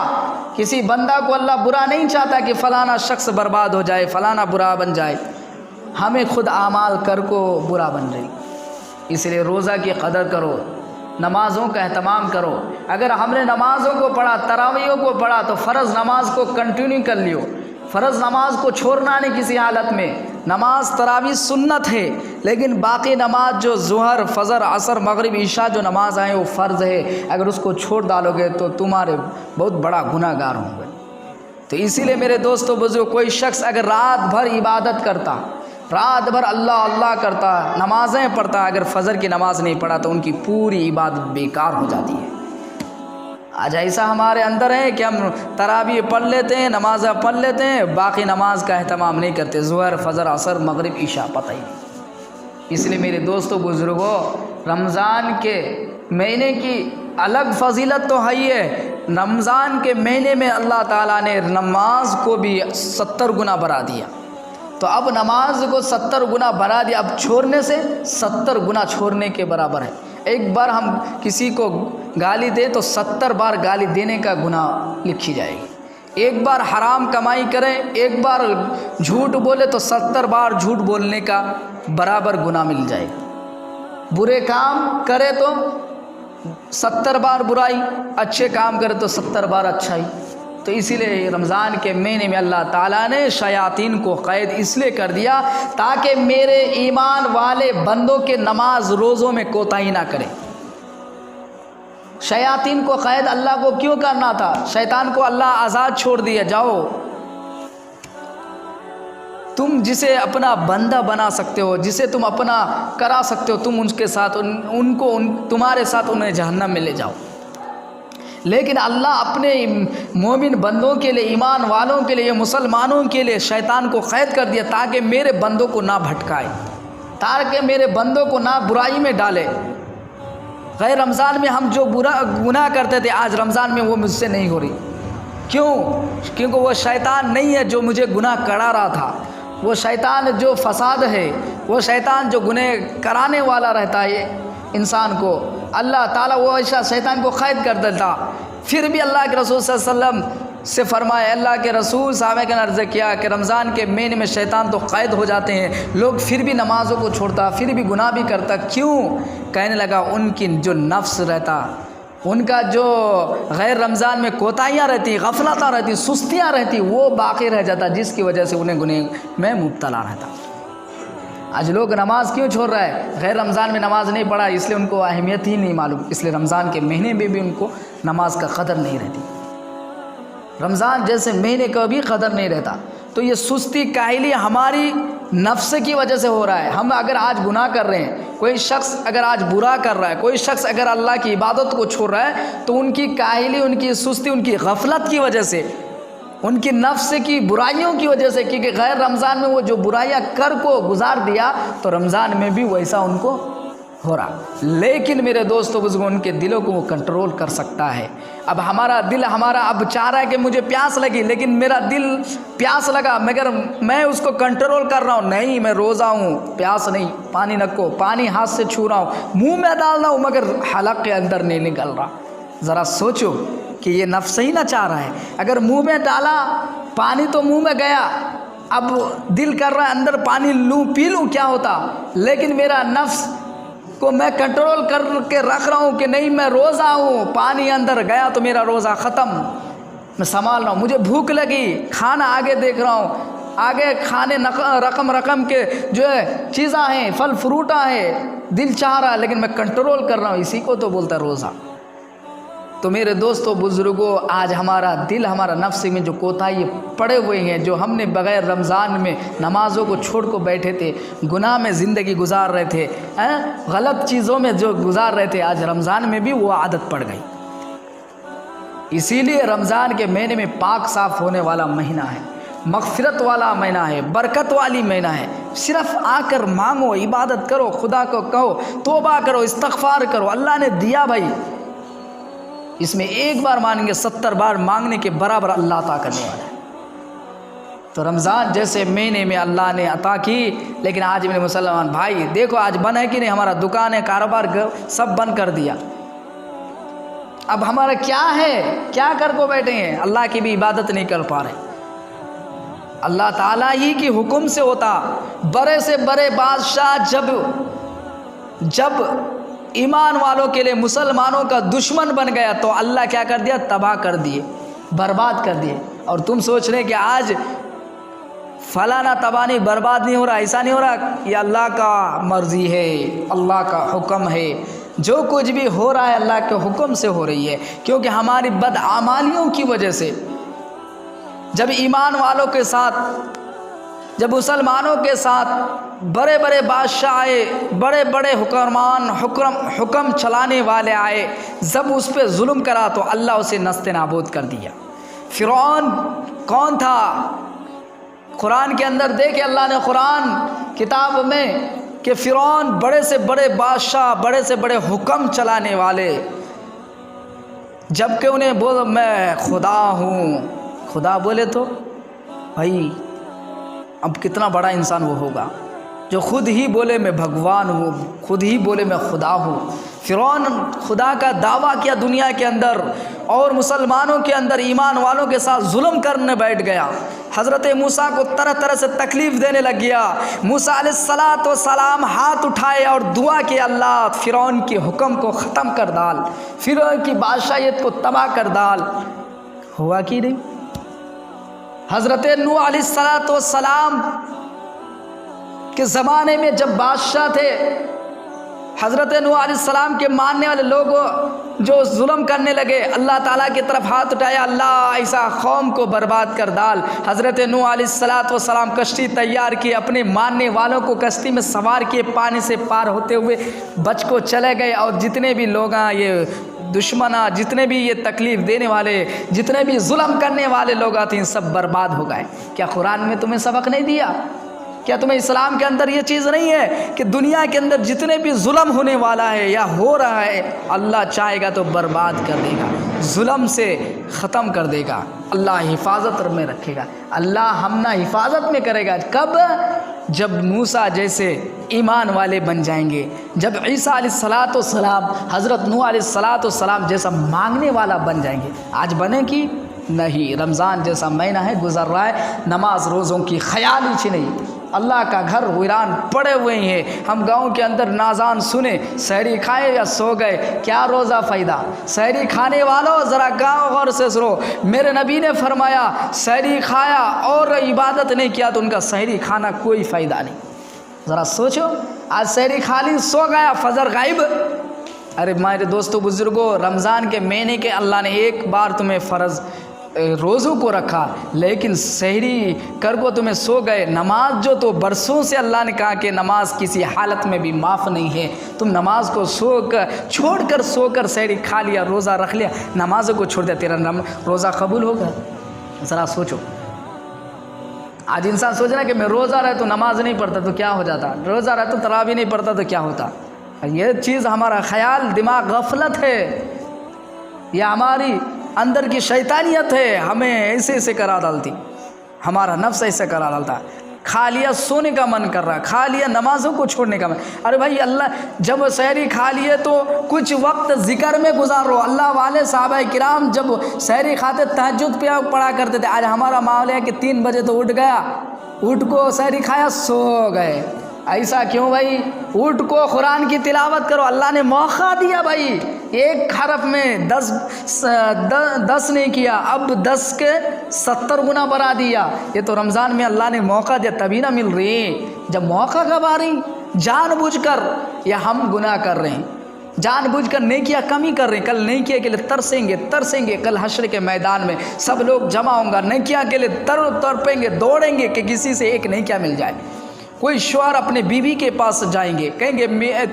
کسی بندہ کو اللہ برا نہیں چاہتا کہ فلانا شخص برباد ہو جائے، فلانا برا بن جائے. ہمیں خود اعمال کر کو برا بن رہی. اس لیے روزہ کی قدر کرو، نمازوں کا اہتمام کرو. اگر ہم نے نمازوں کو پڑھا، تراویحوں کو پڑھا، تو فرض نماز کو کنٹینیو کر لیو. فرض نماز کو چھوڑنا نہیں کسی حالت میں. نماز تراویح سنت ہے، لیکن باقی نماز جو ظہر، فجر، عصر، مغرب، عشاء جو نماز ہیں وہ فرض ہے. اگر اس کو چھوڑ ڈالو گے تو تمہارے بہت بڑا گناہ گار ہوں گے. تو اسی لیے میرے دوستو بزرگو، کوئی شخص اگر رات بھر عبادت کرتا، رات بھر اللہ اللہ کرتا ہے، نمازیں پڑھتا ہے، اگر فجر کی نماز نہیں پڑھا تو ان کی پوری عبادت بیکار ہو جاتی ہے۔ آج ایسا ہمارے اندر ہے کہ ہم تراویح پڑھ لیتے ہیں، نمازیں پڑھ لیتے ہیں، باقی نماز کا اہتمام نہیں کرتے، ظہر فجر عصر مغرب عشاء پتہ ہی نہیں۔ اس لیے میرے دوستوں بزرگوں، رمضان کے مہینے کی الگ فضیلت تو ہے ہی ہے۔ رمضان کے مہینے میں اللہ تعالیٰ نے نماز کو بھی 70 گنا بڑھا دیا، تو اب نماز کو 70 گنا بڑھا دیا، اب چھوڑنے سے 70 گنا چھوڑنے کے برابر ہے۔ ایک بار ہم کسی کو گالی دیں تو 70 بار گالی دینے کا گناہ لکھی جائے گی۔ ایک بار حرام کمائی کریں، ایک بار جھوٹ بولے تو 70 بار جھوٹ بولنے کا برابر گناہ مل جائے گا۔ برے کام کرے تو 70 بار برائی، اچھے کام کرے تو 70 بار اچھائی۔ تو اسی لیے رمضان کے مہینے میں اللہ تعالیٰ نے شیاطین کو قید اس لیے کر دیا تاکہ میرے ایمان والے بندوں کے نماز روزوں میں کوتاہی نہ کرے۔ شیاطین کو قید اللہ کو کیوں کرنا تھا؟ شیطان کو اللہ آزاد چھوڑ دیا، جاؤ تم جسے اپنا بندہ بنا سکتے ہو، جسے تم اپنا کرا سکتے ہو، تم ان کے ساتھ تمہارے ساتھ انہیں جہنم میں لے جاؤ۔ لیکن اللہ اپنے مومن بندوں کے لیے، ایمان والوں کے لیے، مسلمانوں کے لیے شیطان کو قید کر دیا تاکہ میرے بندوں کو نہ بھٹکائے، تاکہ میرے بندوں کو نہ برائی میں ڈالے۔ غیر رمضان میں ہم جو گناہ کرتے تھے، آج رمضان میں وہ مجھ سے نہیں ہو رہی۔ کیوں؟ کیونکہ وہ شیطان نہیں ہے جو مجھے گناہ کرا رہا تھا، وہ شیطان جو فساد ہے، وہ شیطان جو گناہ کرانے والا رہتا ہے انسان کو، اللہ تعالیٰ وہ ایسا شیطان کو قید کر دیتا۔ پھر بھی اللہ کے رسول صلی اللہ علیہ وسلم سے فرمایا، اللہ کے رسول صحابہ نے عرض کیا کہ رمضان کے مہینے میں شیطان تو قید ہو جاتے ہیں، لوگ پھر بھی نمازوں کو چھوڑتا، پھر بھی گناہ بھی کرتا، کیوں؟ کہنے لگا ان کی جو نفس رہتا، ان کا جو غیر رمضان میں کوتاہیاں رہتی، غفلتیں رہتی، سستیاں رہتی، وہ باقی رہ جاتا، جس کی وجہ سے انہیں گناہ میں مبتلا رہتا۔ آج لوگ نماز کیوں چھوڑ رہا ہے؟ غیر رمضان میں نماز نہیں پڑھا، اس لیے ان کو اہمیت ہی نہیں معلوم، اس لیے رمضان کے مہینے میں بھی ان کو نماز کا قدر نہیں رہتی، رمضان جیسے مہینے کا بھی قدر نہیں رہتا۔ تو یہ سستی کاہلی ہماری نفس کی وجہ سے ہو رہا ہے۔ ہم اگر آج گناہ کر رہے ہیں، کوئی شخص اگر آج برا کر رہا ہے، کوئی شخص اگر اللہ کی عبادت کو چھوڑ رہا ہے، تو ان کی کاہلی، ان کی سستی، ان کی غفلت کی وجہ سے، ان کی نفس کی برائیوں کی وجہ سے، کیونکہ غیر رمضان میں وہ جو برائیاں کر کو گزار دیا تو رمضان میں بھی ویسا ان کو ہو رہا۔ لیکن میرے دوستو بزرگوں، ان کے دلوں کو وہ کنٹرول کر سکتا ہے۔ اب ہمارا دل اب چاہ رہا ہے کہ مجھے پیاس لگی، لیکن میرا دل پیاس لگا مگر میں اس کو کنٹرول کر رہا ہوں، نہیں میں روزہ ہوں، پیاس نہیں، پانی نکو، پانی ہاتھ سے چھو رہا ہوں، منہ میں ڈال رہا ہوں، مگر حلق کے اندر نہیں نکل رہا۔ ذرا سوچو کہ یہ نفس ہی نہ چاہ رہا ہے، اگر منہ میں ڈالا پانی تو منہ میں گیا، اب دل کر رہا ہے اندر پانی لوں پی لوں کیا ہوتا، لیکن میرا نفس کو میں کنٹرول کر کے رکھ رہا ہوں کہ نہیں میں روزہ ہوں، پانی اندر گیا تو میرا روزہ ختم، میں سنبھال رہا ہوں۔ مجھے بھوک لگی، کھانا آگے دیکھ رہا ہوں، آگے کھانے رقم کے جو ہے چیزاں ہیں، پھل فروٹاں ہیں، دل چاہ رہا ہے لیکن میں کنٹرول کر رہا ہوں، اسی کو تو بولتا ہے روزہ۔ تو میرے دوستو بزرگوں، آج ہمارا دل، ہمارا نفس میں جو کوتاہی پڑے ہوئے ہیں، جو ہم نے بغیر رمضان میں نمازوں کو چھوڑ کو بیٹھے تھے، گناہ میں زندگی گزار رہے تھے، غلط چیزوں میں جو گزار رہے تھے، آج رمضان میں بھی وہ عادت پڑ گئی۔ اسی لیے رمضان کے مہینے میں پاک صاف ہونے والا مہینہ ہے، مغفرت والا مہینہ ہے، برکت والی مہینہ ہے۔ صرف آ کر مانگو، عبادت کرو، خدا کو کہو، توبہ کرو، استغفار کرو، اللہ نے دیا بھائی، اس میں ایک بار مانگیں گے 70 بار مانگنے کے برابر اللہ عطا کرنے والا ہے۔ تو رمضان جیسے مہینے میں اللہ نے عطا کی، لیکن آج میرے مسلمان بھائی دیکھو آج بند ہے کہ نہیں، ہمارا دکان ہے، کاروبار سب بند کر دیا۔ اب ہمارا کیا ہے، کیا کر کو بیٹھے ہیں، اللہ کی بھی عبادت نہیں کر پا رہے۔ اللہ تعالیٰ ہی کی حکم سے ہوتا، بڑے سے بڑے بادشاہ جب ایمان والوں کے لیے مسلمانوں کا دشمن بن گیا تو اللہ کیا کر دیا، تباہ کر دیے، برباد کر دیے۔ اور تم سوچ رہے کہ آج فلانا تباہ نہیں، برباد نہیں ہو رہا، ایسا نہیں ہو رہا، یہ اللہ کا مرضی ہے، اللہ کا حکم ہے، جو کچھ بھی ہو رہا ہے اللہ کے حکم سے ہو رہی ہے، کیونکہ ہماری بدعمالیوں کی وجہ سے جب ایمان والوں کے ساتھ جب مسلمانوں کے ساتھ بڑے بڑے بادشاہ آئے، بڑے بڑے حکمران حکم چلانے والے آئے، جب اس پہ ظلم کرا تو اللہ اسے نست نابود کر دیا۔ فرعون کون تھا؟ قرآن کے اندر دیکھے اللہ نے قرآن کتاب میں کہ فرعون بڑے سے بڑے بادشاہ، بڑے سے بڑے حکم چلانے والے، جب کہ انہیں بول میں خدا ہوں، خدا بولے تو بھائی اب کتنا بڑا انسان وہ ہوگا جو خود ہی بولے میں بھگوان ہوں، خود ہی بولے میں خدا ہوں۔ فرعون خدا کا دعویٰ کیا دنیا کے اندر، اور مسلمانوں کے اندر ایمان والوں کے ساتھ ظلم کرنے بیٹھ گیا۔ حضرت موسیٰ کو طرح طرح سے تکلیف دینے لگ گیا۔ موسیٰ علیہ السلام ہاتھ اٹھائے اور دعا کہ اللہ فرعون کے حکم کو ختم کر ڈال، فرعون کی بادشاہیت کو تباہ کر ڈال۔ ہوا کہ نہیں؟ حضرت نوح علیہ السلام کے زمانے میں جب بادشاہ تھے، حضرت نوح علیہ السلام کے ماننے والے لوگ جو ظلم کرنے لگے، اللہ تعالیٰ کی طرف ہاتھ اٹھایا، اللہ ایسا قوم کو برباد کر ڈال۔ حضرت نوح علیہ السلام کشتی تیار کی، اپنے ماننے والوں کو کشتی میں سوار کیے، پانی سے پار ہوتے ہوئے بچ کو چلے گئے، اور جتنے بھی لوگ یہ دشمناں، جتنے بھی یہ تکلیف دینے والے، جتنے بھی ظلم کرنے والے لوگ آتے ہیں، سب برباد ہو گئے۔ کیا قرآن میں تمہیں سبق نہیں دیا؟ کیا تمہیں اسلام کے اندر یہ چیز نہیں ہے کہ دنیا کے اندر جتنے بھی ظلم ہونے والا ہے یا ہو رہا ہے، اللہ چاہے گا تو برباد کر دے گا، ظلم سے ختم کر دے گا، اللہ حفاظت میں رکھے گا، اللہ ہمنا حفاظت میں کرے گا۔ کب؟ جب موسیٰ جیسے ایمان والے بن جائیں گے، جب عیسیٰ علیہ السلام، حضرت نوح علیہ السلام جیسا مانگنے والا بن جائیں گے۔ آج بنے کی نہیں؟ رمضان جیسا مہینہ ہے، گزر رہا ہے، نماز روزوں کی خیال ہی نہیں، اللہ کا گھر ویران پڑے ہوئے ہیں۔ ہم گاؤں کے اندر نازان سنے، سحری کھائے یا سو گئے، کیا روزہ فائدہ؟ سحری کھانے والوں ذرا گاؤں غور سے سنو، میرے نبی نے فرمایا سحری کھایا اور عبادت نہیں کیا تو ان کا سحری کھانا کوئی فائدہ نہیں۔ ذرا سوچو، آج سحری کھا لی، سو گیا، فجر غائب۔ ارے میرے دوستو بزرگوں، رمضان کے مہینے کے اللہ نے ایک بار تمہیں فرض روزوں کو رکھا، لیکن سحری کر کو تمہیں سو گئے۔ نماز جو تو برسوں سے اللہ نے کہا کہ نماز کسی حالت میں بھی معاف نہیں ہے، تم نماز کو چھوڑ کر سو کر سحری کھا لیا، روزہ رکھ لیا، نمازوں کو چھوڑ دیا، تیرا روزہ قبول ہوگا؟ ذرا سوچو۔ آج انسان سوچ رہا ہے کہ میں روزہ رہتا تو نماز نہیں پڑھتا تو کیا ہو جاتا، روزہ رہتا تو تراویح نہیں پڑھتا تو کیا ہوتا۔ یہ چیز ہمارا خیال دماغ غفلت ہے، یہ ہماری اندر کی شیطانیت ہے، ہمیں ایسے ایسے کرا ڈالتی، ہمارا نفس ایسے کرا ڈالتا۔ کھا لیا سونے کا من کر رہا، کھا لیا نمازوں کو چھوڑنے کا من۔ ارے بھائی اللہ جب سحری کھا لیے تو کچھ وقت ذکر میں گزارو۔ اللہ والے صحابہ کرام جب سحری کھاتے تہجد پہ پڑھا کرتے تھے۔ آج ہمارا معاملہ ہے کہ 3 بجے تو اٹھ گیا، اٹھ کو سحری کھایا، سو گئے۔ ایسا کیوں بھائی؟ اٹھ کو قرآن کی تلاوت کرو، اللہ نے موقع دیا بھائی، ایک حرف میں 10 نہیں کیا، اب 10 کے 70 گنا بڑھا دیا۔ یہ تو رمضان میں اللہ نے موقع دیا، تبھی نہ مل رہی۔ جب موقع کب آ رہی؟ جان بوجھ کر یا ہم گناہ کر رہے ہیں، جان بوجھ کر نیکیاں کمی کر رہے ہیں۔ کل نیکیاں کے لیے ترسیں گے، کل حشر کے میدان میں سب لوگ جمع ہوں گا، نیکیاں کے لیے تڑپیں گے، دوڑیں گے کہ کسی سے ایک نیکیاں مل جائے۔ کوئی شوہر اپنے بیوی کے پاس جائیں گے، کہیں گے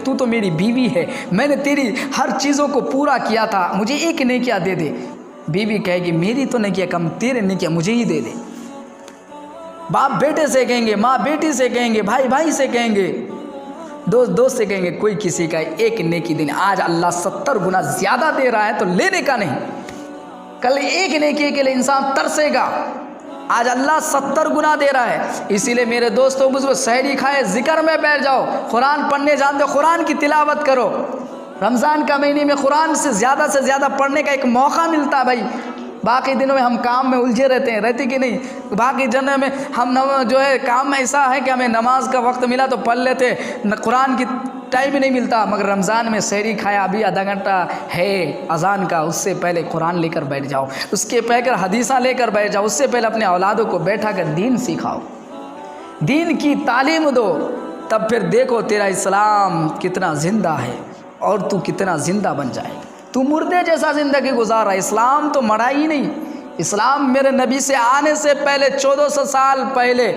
تو تو میری بیوی ہے، میں نے تیری ہر چیزوں کو پورا کیا تھا، مجھے ایک نیکیاں دے دے۔ بیوی کہے گی میری تو نیکیاں کم، تیرے نیکیاں مجھے ہی دے دے۔ باپ بیٹے سے کہیں گے، ماں بیٹی سے کہیں گے، بھائی بھائی سے کہیں گے، دوست سے کہیں گے، کوئی کسی کا ایک نیکی دینے۔ آج اللہ 70 گنا زیادہ دے رہا ہے تو لینے کا نہیں، کل ایک نیکی کے لیے انسان ترسے گا۔ آج اللہ 70 گنا دے رہا ہے۔ اسی لیے میرے دوستوں بزرگوں، سحری کھائے، ذکر میں بیٹھ جاؤ، قرآن پڑھنے جانتے ہو قرآن کی تلاوت کرو۔ رمضان کا مہینے میں قرآن سے زیادہ پڑھنے کا ایک موقع ملتا ہے بھائی۔ باقی دنوں میں ہم کام میں الجھے رہتے کہ نہیں؟ باقی دنوں میں ہم جو ہے کام میں ایسا ہے کہ ہمیں نماز کا وقت ملا تو پڑھ لیتے، قرآن کی ٹائم ہی نہیں ملتا۔ مگر رمضان میں سحری کھایا، ابھی آدھا گھنٹہ ہے اذان کا، اس سے پہلے قرآن لے کر بیٹھ جاؤ، اس کے پہلے حدیثاں لے کر بیٹھ جاؤ، اس سے پہلے اپنے اولادوں کو بیٹھا کر دین سکھاؤ، دین کی تعلیم دو، تب پھر دیکھو تیرا اسلام کتنا زندہ ہے اور تو کتنا زندہ بن جائے گا۔ تو مردے جیسا زندگی گزار رہا ہے، اسلام تو مرا ہی نہیں۔ اسلام میرے نبی سے آنے سے پہلے 1400 سال پہلے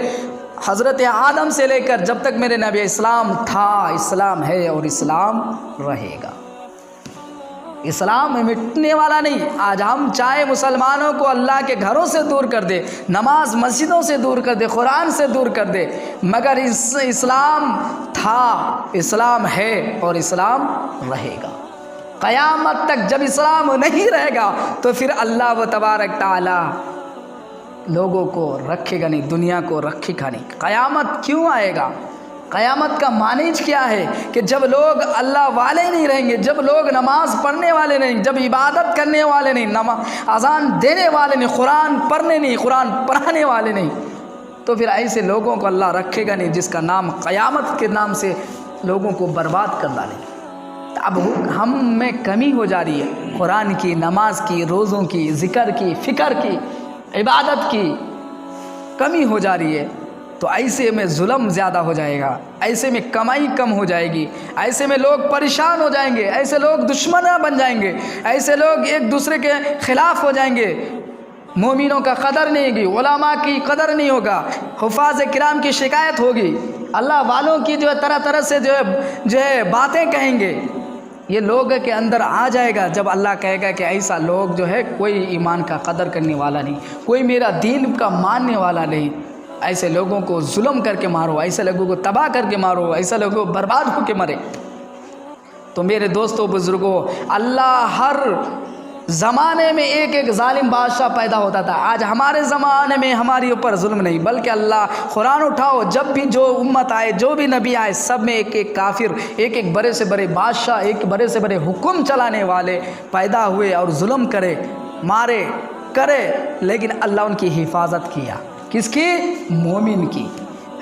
حضرت آدم سے لے کر جب تک میرے نبی اسلام تھا، اسلام ہے اور اسلام رہے گا۔ اسلام مٹنے والا نہیں۔ آج ہم چاہے مسلمانوں کو اللہ کے گھروں سے دور کر دے، نماز مسجدوں سے دور کر دے، قرآن سے دور کر دے، مگر اسلام تھا، اسلام ہے اور اسلام رہے گا قیامت تک۔ جب اسلام نہیں رہے گا تو پھر اللہ و تبارک تعالی لوگوں کو رکھے گا نہیں، دنیا کو رکھے گا نہیں۔ قیامت کیوں آئے گا؟ قیامت کا معنی کیا ہے کہ جب لوگ اللہ والے نہیں رہیں گے، جب لوگ نماز پڑھنے والے نہیں، جب عبادت کرنے والے نہیں، اذان دینے والے نہیں، قرآن پڑھنے نہیں، قرآن پڑھانے والے نہیں، تو پھر ایسے لوگوں کو اللہ رکھے گا نہیں، جس کا نام قیامت کے نام سے لوگوں کو برباد کر ڈالے گا۔ اب ہم میں کمی ہو جا رہی ہے، قرآن کی، نماز کی، روزوں کی، ذکر کی، فکر کی، عبادت کی کمی ہو جا رہی ہے، تو ایسے میں ظلم زیادہ ہو جائے گا، ایسے میں کمائی کم ہو جائے گی، ایسے میں لوگ پریشان ہو جائیں گے، ایسے لوگ دشمن بن جائیں گے، ایسے لوگ ایک دوسرے کے خلاف ہو جائیں گے، مومنوں کا قدر نہیں ہوگی، علماء کی قدر نہیں ہوگا، حفاظ کرام کی شکایت ہوگی، اللہ والوں کی جو ہے طرح طرح سے جو ہے باتیں کہیں گے۔ یہ لوگ کے اندر آ جائے گا جب اللہ کہے گا کہ ایسا لوگ جو ہے کوئی ایمان کا قدر کرنے والا نہیں، کوئی میرا دین کا ماننے والا نہیں، ایسے لوگوں کو ظلم کر کے مارو، ایسے لوگوں کو تباہ کر کے مارو، ایسے لوگوں کو برباد ہو کے مرے۔ تو میرے دوستوں بزرگوں، اللہ ہر زمانے میں ایک ایک ظالم بادشاہ پیدا ہوتا تھا۔ آج ہمارے زمانے میں ہماری اوپر ظلم نہیں، بلکہ اللہ قرآن اٹھاؤ، جب بھی جو امت آئے، جو بھی نبی آئے، سب میں ایک ایک کافر، ایک ایک بڑے سے بڑے بادشاہ، ایک بڑے سے بڑے حکم چلانے والے پیدا ہوئے اور ظلم کرے، مارے، کرے، لیکن اللہ ان کی حفاظت کیا۔ کس کی؟ مومن کی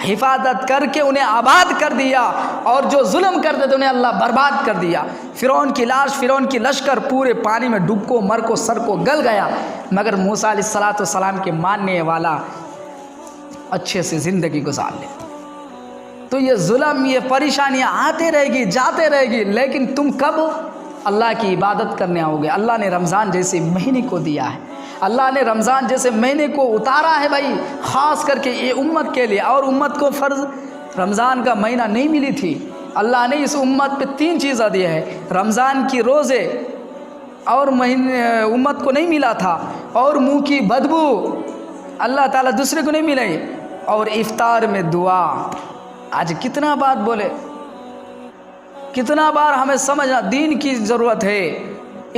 حفاظت کر کے انہیں آباد کر دیا، اور جو ظلم کرتے تھے انہیں اللہ برباد کر دیا۔ فرعون کی لاش، فرعون کی لشکر پورے پانی میں ڈوب کو، مر کو، سر کو گل گیا، مگر موسیٰ علیہ السلام کے ماننے والا اچھے سے زندگی گزار لے۔ تو یہ ظلم، یہ پریشانیاں آتے رہے گی، جاتے رہے گی، لیکن تم کب اللہ کی عبادت کرنے آؤ گے؟ اللہ نے رمضان جیسے مہینے کو دیا ہے، اللہ نے رمضان جیسے مہینے کو اتارا ہے بھائی، خاص کر کے یہ امت کے لیے، اور امت کو فرض رمضان کا مہینہ نہیں ملی تھی۔ اللہ نے اس امت پہ 3 چیزیں دی ہے، رمضان کی روزے اور امت کو نہیں ملا تھا، اور منہ کی بدبو اللہ تعالیٰ دوسرے کو نہیں ملے، اور افطار میں دعا۔ آج کتنا بات بولے، کتنا بار ہمیں سمجھنا دین کی ضرورت ہے۔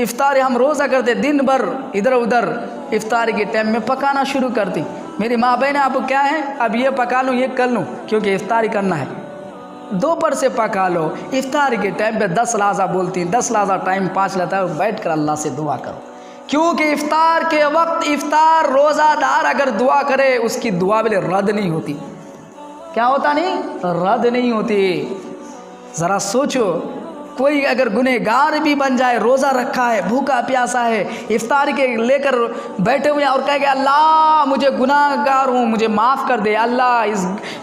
افطار ہم روزہ کرتے، دن بھر ادھر ادھر، افطار کے ٹائم میں پکانا شروع کرتی۔ میری ماں بہن اب کیا ہے، اب یہ پکا لوں، یہ کر لوں، کیونکہ افطاری کرنا ہے، دوپہر سے پکا لو۔ افطار کے ٹائم پہ 10 لحظہ بولتی، 10 لحظہ ٹائم 5 لیتا ہے، بیٹھ کر اللہ سے دعا کرو، کیونکہ افطار کے وقت افطار روزہ دار اگر دعا کرے اس کی دعا بھی رد نہیں ہوتی۔ کیا ہوتا نہیں؟ رد نہیں ہوتی۔ ذرا سوچو، کوئی اگر گنہگار بھی بن جائے، روزہ رکھا ہے، بھوکا پیاسا ہے، افطار کے لے کر بیٹھے ہوئے اور کہے کہ اللہ مجھے گناہ گار ہوں، مجھے معاف کر دے، اللہ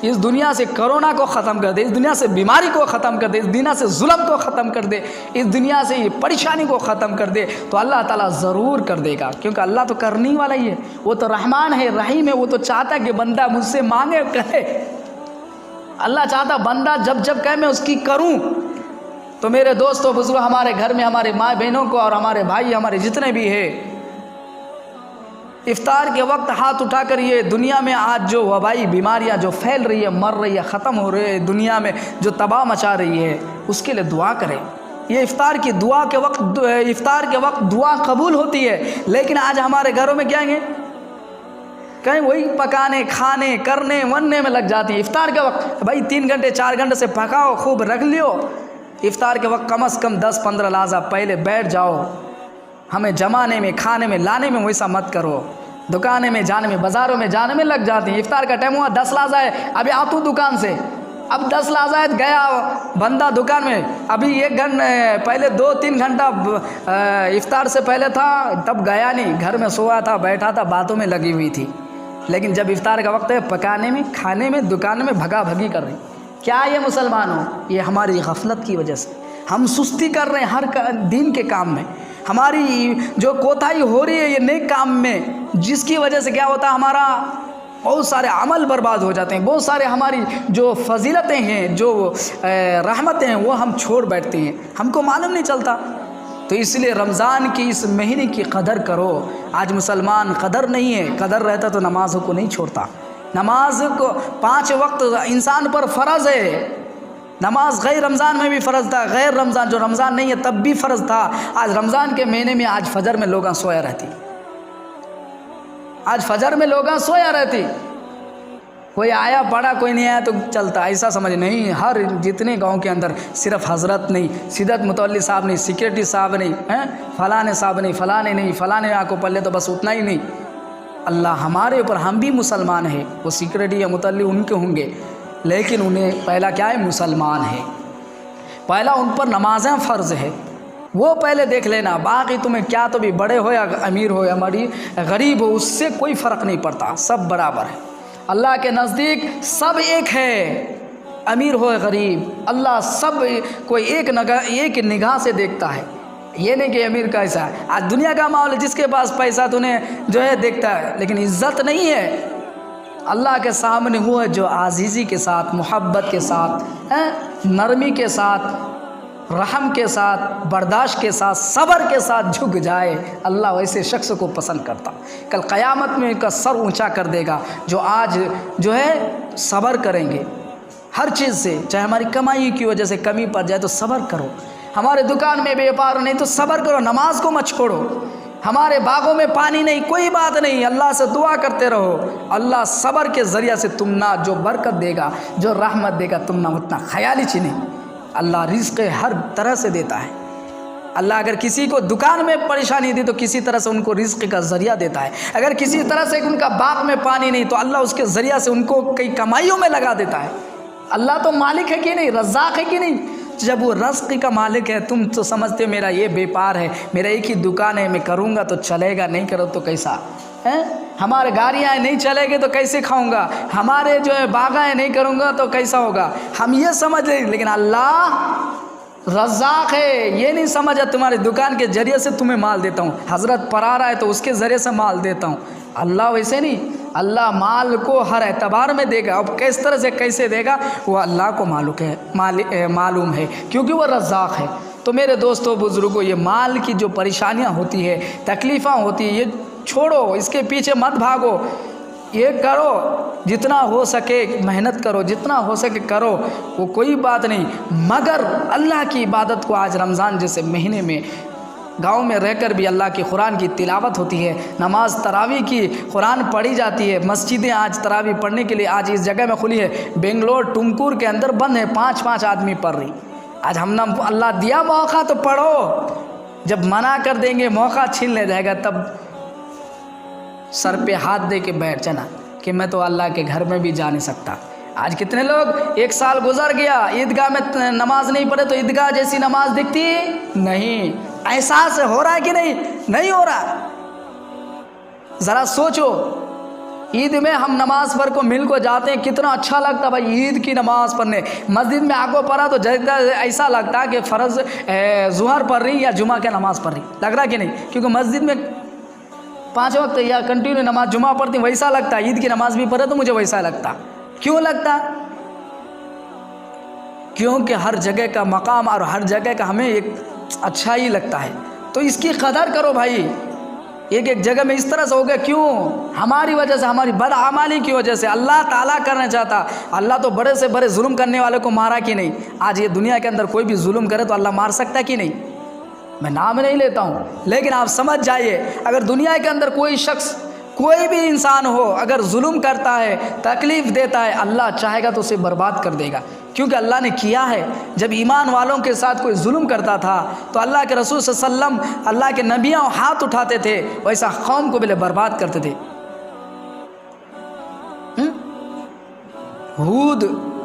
اس دنیا سے کرونا کو ختم کر دے، اس دنیا سے بیماری کو ختم کر دے، اس دنیا سے ظلم کو ختم کر دے، اس دنیا سے یہ پریشانی کو ختم کر دے، تو اللہ تعالیٰ ضرور کر دے گا، کیونکہ اللہ تو کرنے والا ہی ہے، وہ تو رحمان ہے، رحیم ہے، وہ تو چاہتا ہے کہ بندہ مجھ سے مانگے، کہے۔ اللہ چاہتا بندہ جب جب کہے میں اس کی کروں۔ تو میرے دوستوں بزرگ، ہمارے گھر میں ہمارے ماں بہنوں کو اور ہمارے بھائی ہمارے جتنے بھی ہیں، افطار کے وقت ہاتھ اٹھا کر، یہ دنیا میں آج جو وبائی بیماریاں جو پھیل رہی ہے، مر رہی ہے، ختم ہو رہی ہے، دنیا میں جو تباہ مچا رہی ہے، اس کے لیے دعا کریں۔ یہ افطار کی دعا کے وقت، افطار کے وقت دعا قبول ہوتی ہے، لیکن آج ہمارے گھروں میں کیا ہے، کہیں وہی پکانے، کھانے، کرنے وننے میں لگ جاتی ہے۔ افطار کے وقت بھائی 3 گھنٹے 4 گھنٹے سے پکاؤ، خوب رکھ لیو، افطار کے وقت کم از کم 10-15 لحظہ پہلے بیٹھ جاؤ۔ ہمیں جمانے میں، کھانے میں، لانے میں ویسا مت کرو۔ دکانے میں جانے میں، بازاروں میں جانے میں لگ جاتی ہیں، افطار کا ٹائم ہوا، 10 لحظہ ہے، ابھی آتوں دکان سے، اب 10 لحظہ ہے، گیا بندہ دکان میں، ابھی 1 گھنٹہ پہلے 2-3 گھنٹہ افطار سے پہلے تھا، تب گیا نہیں، گھر میں سویا تھا، بیٹھا تھا، باتوں میں لگی ہوئی تھی، لیکن جب افطار کا وقت ہے، پکانے میں، کھانے میں، دکان میں بھگا بھگی کر رہی۔ کیا یہ مسلمانوں؟ یہ ہماری غفلت کی وجہ سے، ہم سستی کر رہے ہیں ہر دین کے کام میں، ہماری جو کوتاہی ہو رہی ہے یہ نیک کام میں، جس کی وجہ سے کیا ہوتا ہے، ہمارا بہت سارے عمل برباد ہو جاتے ہیں، بہت سارے ہماری جو فضیلتیں ہیں، جو رحمتیں ہیں، وہ ہم چھوڑ بیٹھتے ہیں، ہم کو معلوم نہیں چلتا۔ تو اس لیے رمضان کی اس مہینے کی قدر کرو۔ آج مسلمان قدر نہیں ہے، قدر رہتا تو نمازوں کو نہیں چھوڑتا۔ نماز کو 5 وقت انسان پر فرض ہے۔ نماز غیر رمضان میں بھی فرض تھا، غیر رمضان جو رمضان نہیں ہے تب بھی فرض تھا۔ آج رمضان کے مہینے میں آج فجر میں لوگاں سویا رہتی، آج فجر میں لوگاں سویا رہتی، کوئی آیا پڑھا، کوئی نہیں آیا تو چلتا، ایسا سمجھ نہیں۔ ہر جتنے گاؤں کے اندر صرف حضرت نہیں، سیدت متولی صاحب نہیں، سیکریٹری صاحب نہیں، فلانے صاحب نہیں، فلانے نہیں، فلانے آ کو پڑھ لے تو بس اتنا ہی نہیں۔ اللہ ہمارے اوپر، ہم بھی مسلمان ہیں، وہ سیکریٹری یا متولی ان کے ہوں گے، لیکن انہیں پہلا کیا ہے؟ مسلمان ہے، پہلا ان پر نمازیں فرض ہے، وہ پہلے دیکھ لینا۔ باقی تمہیں کیا تو بھی بڑے ہو یا امیر ہو یا غریب ہو، اس سے کوئی فرق نہیں پڑتا، سب برابر ہے۔ اللہ کے نزدیک سب ایک ہے، امیر ہو یا غریب، اللہ سب کو ایک نگاہ سے دیکھتا ہے۔ یہ نہیں کہ امیر کا ایسا ہے، آج دنیا کا ماحول ہے، جس کے پاس پیسہ تو انہیں جو ہے دیکھتا ہے، لیکن عزت نہیں ہے۔ اللہ کے سامنے وہ ہے جو عاجزی کے ساتھ، محبت کے ساتھ، نرمی کے ساتھ، رحم کے ساتھ، برداشت کے ساتھ، صبر کے ساتھ جھک جائے، اللہ ویسے شخص کو پسند کرتا۔ کل قیامت میں ان کا سر اونچا کر دے گا، جو آج جو ہے صبر کریں گے ہر چیز سے، چاہے ہماری کمائی کی وجہ سے کمی پڑ جائے تو صبر کرو، ہمارے دکان میں بیوپار نہیں تو صبر کرو، نماز کو مت چھوڑو، ہمارے باغوں میں پانی نہیں، کوئی بات نہیں، اللہ سے دعا کرتے رہو، اللہ صبر کے ذریعہ سے تم نہ جو برکت دے گا، جو رحمت دے گا، تم نہ اتنا خیال ہی نہیں۔ اللہ رزق ہر طرح سے دیتا ہے۔ اللہ اگر کسی کو دکان میں پریشانی دی تو کسی طرح سے ان کو رزق کا ذریعہ دیتا ہے، اگر کسی طرح سے ان کا باغ میں پانی نہیں تو اللہ اس کے ذریعہ سے ان کو کئی کمائیوں میں لگا دیتا ہے۔ اللہ تو مالک ہے کہ نہیں، رزاق ہے کہ نہیں؟ جب وہ رزق کا مالک ہے، تم تو سمجھتے میرا یہ بیپار ہے، میرا ایک ہی دکان ہے، میں کروں گا تو چلے گا، نہیں کرو تو کیسا؟ ہمارے گاڑیاں نہیں چلے گی تو کیسے کھاؤں گا، ہمارے جو ہے باغیں نہیں کروں گا تو کیسا ہوگا، ہم یہ سمجھ لیں، لیکن اللہ رزاق ہے، یہ نہیں سمجھا تمہاری دکان کے ذریعے سے تمہیں مال دیتا ہوں، حضرت پر آ رہا ہے تو اس کے ذریعے سے مال دیتا ہوں۔ اللہ ویسے نہیں، اللہ مال کو ہر اعتبار میں دے گا، اب کس طرح سے کیسے دے گا وہ اللہ کو معلوم ہے، کیونکہ وہ رزاق ہے۔ تو میرے دوستوں بزرگوں، یہ مال کی جو پریشانیاں ہوتی ہے، تکلیفیں ہوتی ہیں، یہ چھوڑو، اس کے پیچھے مت بھاگو، یہ کرو، جتنا ہو سکے محنت کرو، جتنا ہو سکے کرو، وہ کوئی بات نہیں، مگر اللہ کی عبادت کو آج رمضان جیسے مہینے میں گاؤں میں رہ کر بھی اللہ کی قرآن کی تلاوت ہوتی ہے، نماز تراویح کی قرآن پڑھی جاتی ہے، مسجدیں آج تراویح پڑھنے کے لیے آج اس جگہ میں کھلی ہے، بنگلور ٹمکور کے اندر بند ہے، 5 آدمی پڑھ رہی۔ آج ہم نے اللہ دیا موقع تو پڑھو، جب منع کر دیں گے، موقع چھین لے جائے گا، تب سر پہ ہاتھ دے کے بیٹھ جانا کہ میں تو اللہ کے گھر میں بھی جا نہیں سکتا۔ آج کتنے لوگ 1 سال گزر گیا، عیدگاہ میں نماز نہیں پڑھے تو عیدگاہ جیسی نماز دکھتی نہیں، احساس ہو رہا ہے کہ نہیں ہو رہا؟ ذرا سوچو، عید میں ہم نماز پڑھ کو مل کو جاتے ہیں، کتنا اچھا لگتا بھائی عید کی نماز پڑھنے، مسجد میں آگو پڑھا تو ایسا لگتا کہ فرض ظہر پڑھ رہی یا جمعہ کی نماز پڑھ رہی، لگ رہا کہ نہیں؟ کیونکہ مسجد میں 5 وقت یا کنٹینیو نماز جمعہ پڑھتی ویسا لگتا، عید کی نماز بھی پڑھے تو مجھے ویسا لگتا۔ کیوں لگتا؟ کیونکہ ہر جگہ کا مقام اور ہر جگہ کا ہمیں ایک اچھا ہی لگتا ہے، تو اس کی قدر کرو بھائی۔ ایک جگہ میں اس طرح سے ہو گیا، کیوں؟ ہماری وجہ سے، ہماری بدعمالی کی وجہ سے۔ اللہ تعالیٰ کرنا چاہتا، اللہ تو بڑے سے بڑے ظلم کرنے والے کو مارا کہ نہیں؟ آج یہ دنیا کے اندر کوئی بھی ظلم کرے تو اللہ مار سکتا کہ نہیں؟ میں نام نہیں لیتا ہوں، لیکن آپ سمجھ جائیے، اگر دنیا کے اندر کوئی شخص، کوئی بھی انسان ہو، اگر ظلم کرتا ہے، تکلیف دیتا ہے، اللہ چاہے گا تو اسے برباد کر دے گا، کیونکہ اللہ نے کیا ہے۔ جب ایمان والوں کے ساتھ کوئی ظلم کرتا تھا تو اللہ کے رسول صلی اللہ علیہ وسلم، اللہ کے نبیوں ہاتھ اٹھاتے تھے، ویسا قوم کو پہلے برباد کرتے تھے۔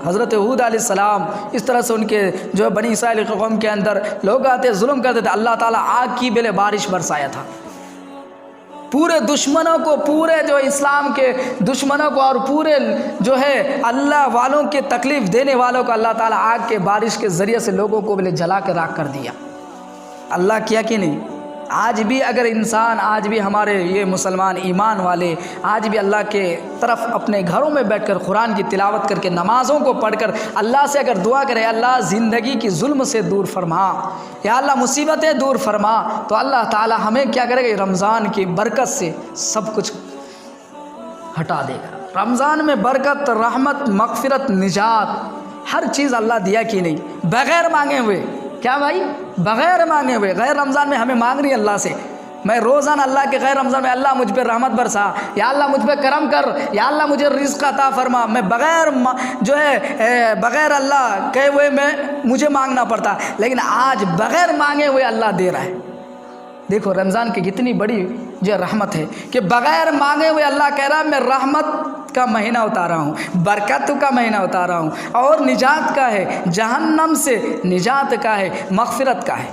حضرت ہود علیہ السلام، اس طرح سے ان کے جو بنی اسرائیل کی قوم کے اندر لوگ آتے ظلم کرتے تھے، اللہ تعالیٰ آگ کی بلے بارش برسایا تھا، پورے دشمنوں کو، پورے جو اسلام کے دشمنوں کو اور پورے جو ہے اللہ والوں کے تکلیف دینے والوں کو اللہ تعالیٰ آگ کے بارش کے ذریعے سے لوگوں کو بلے جلا کے راکھ کر دیا۔ اللہ کیا کہ نہیں؟ آج بھی اگر انسان، آج بھی ہمارے یہ مسلمان ایمان والے آج بھی اللہ کے طرف اپنے گھروں میں بیٹھ کر قرآن کی تلاوت کر کے نمازوں کو پڑھ کر اللہ سے اگر دعا کرے اللہ زندگی کی ظلم سے دور فرما، یا اللہ مصیبتیں دور فرما، تو اللہ تعالی ہمیں کیا کرے گا، رمضان کی برکت سے سب کچھ ہٹا دے گا۔ رمضان میں برکت، رحمت، مغفرت، نجات، ہر چیز اللہ دیا کہ نہیں بغیر مانگے ہوئے۔ کیا بھائی؟ بغیر مانگے ہوئے۔ غیر رمضان میں ہمیں مانگ رہی ہے اللہ سے، میں روزانہ اللہ کے غیر رمضان میں اللہ مجھ پہ رحمت برسا، یا اللہ مجھ پہ کرم کر، یا اللہ مجھے رزق عطا فرما، میں بغیر جو ہے بغیر اللہ کہے ہوئے میں مجھے مانگنا پڑتا، لیکن آج بغیر مانگے ہوئے اللہ دے رہا ہے۔ دیکھو رمضان کی کتنی بڑی جو رحمت ہے کہ بغیر مانگے ہوئے اللہ کہہ رہا ہے میں رحمت کا مہینہ اتارا ہوں، برکت کا مہینہ اتارا ہوں، اور نجات کا ہے، جہنم سے نجات کا ہے، مغفرت کا ہے۔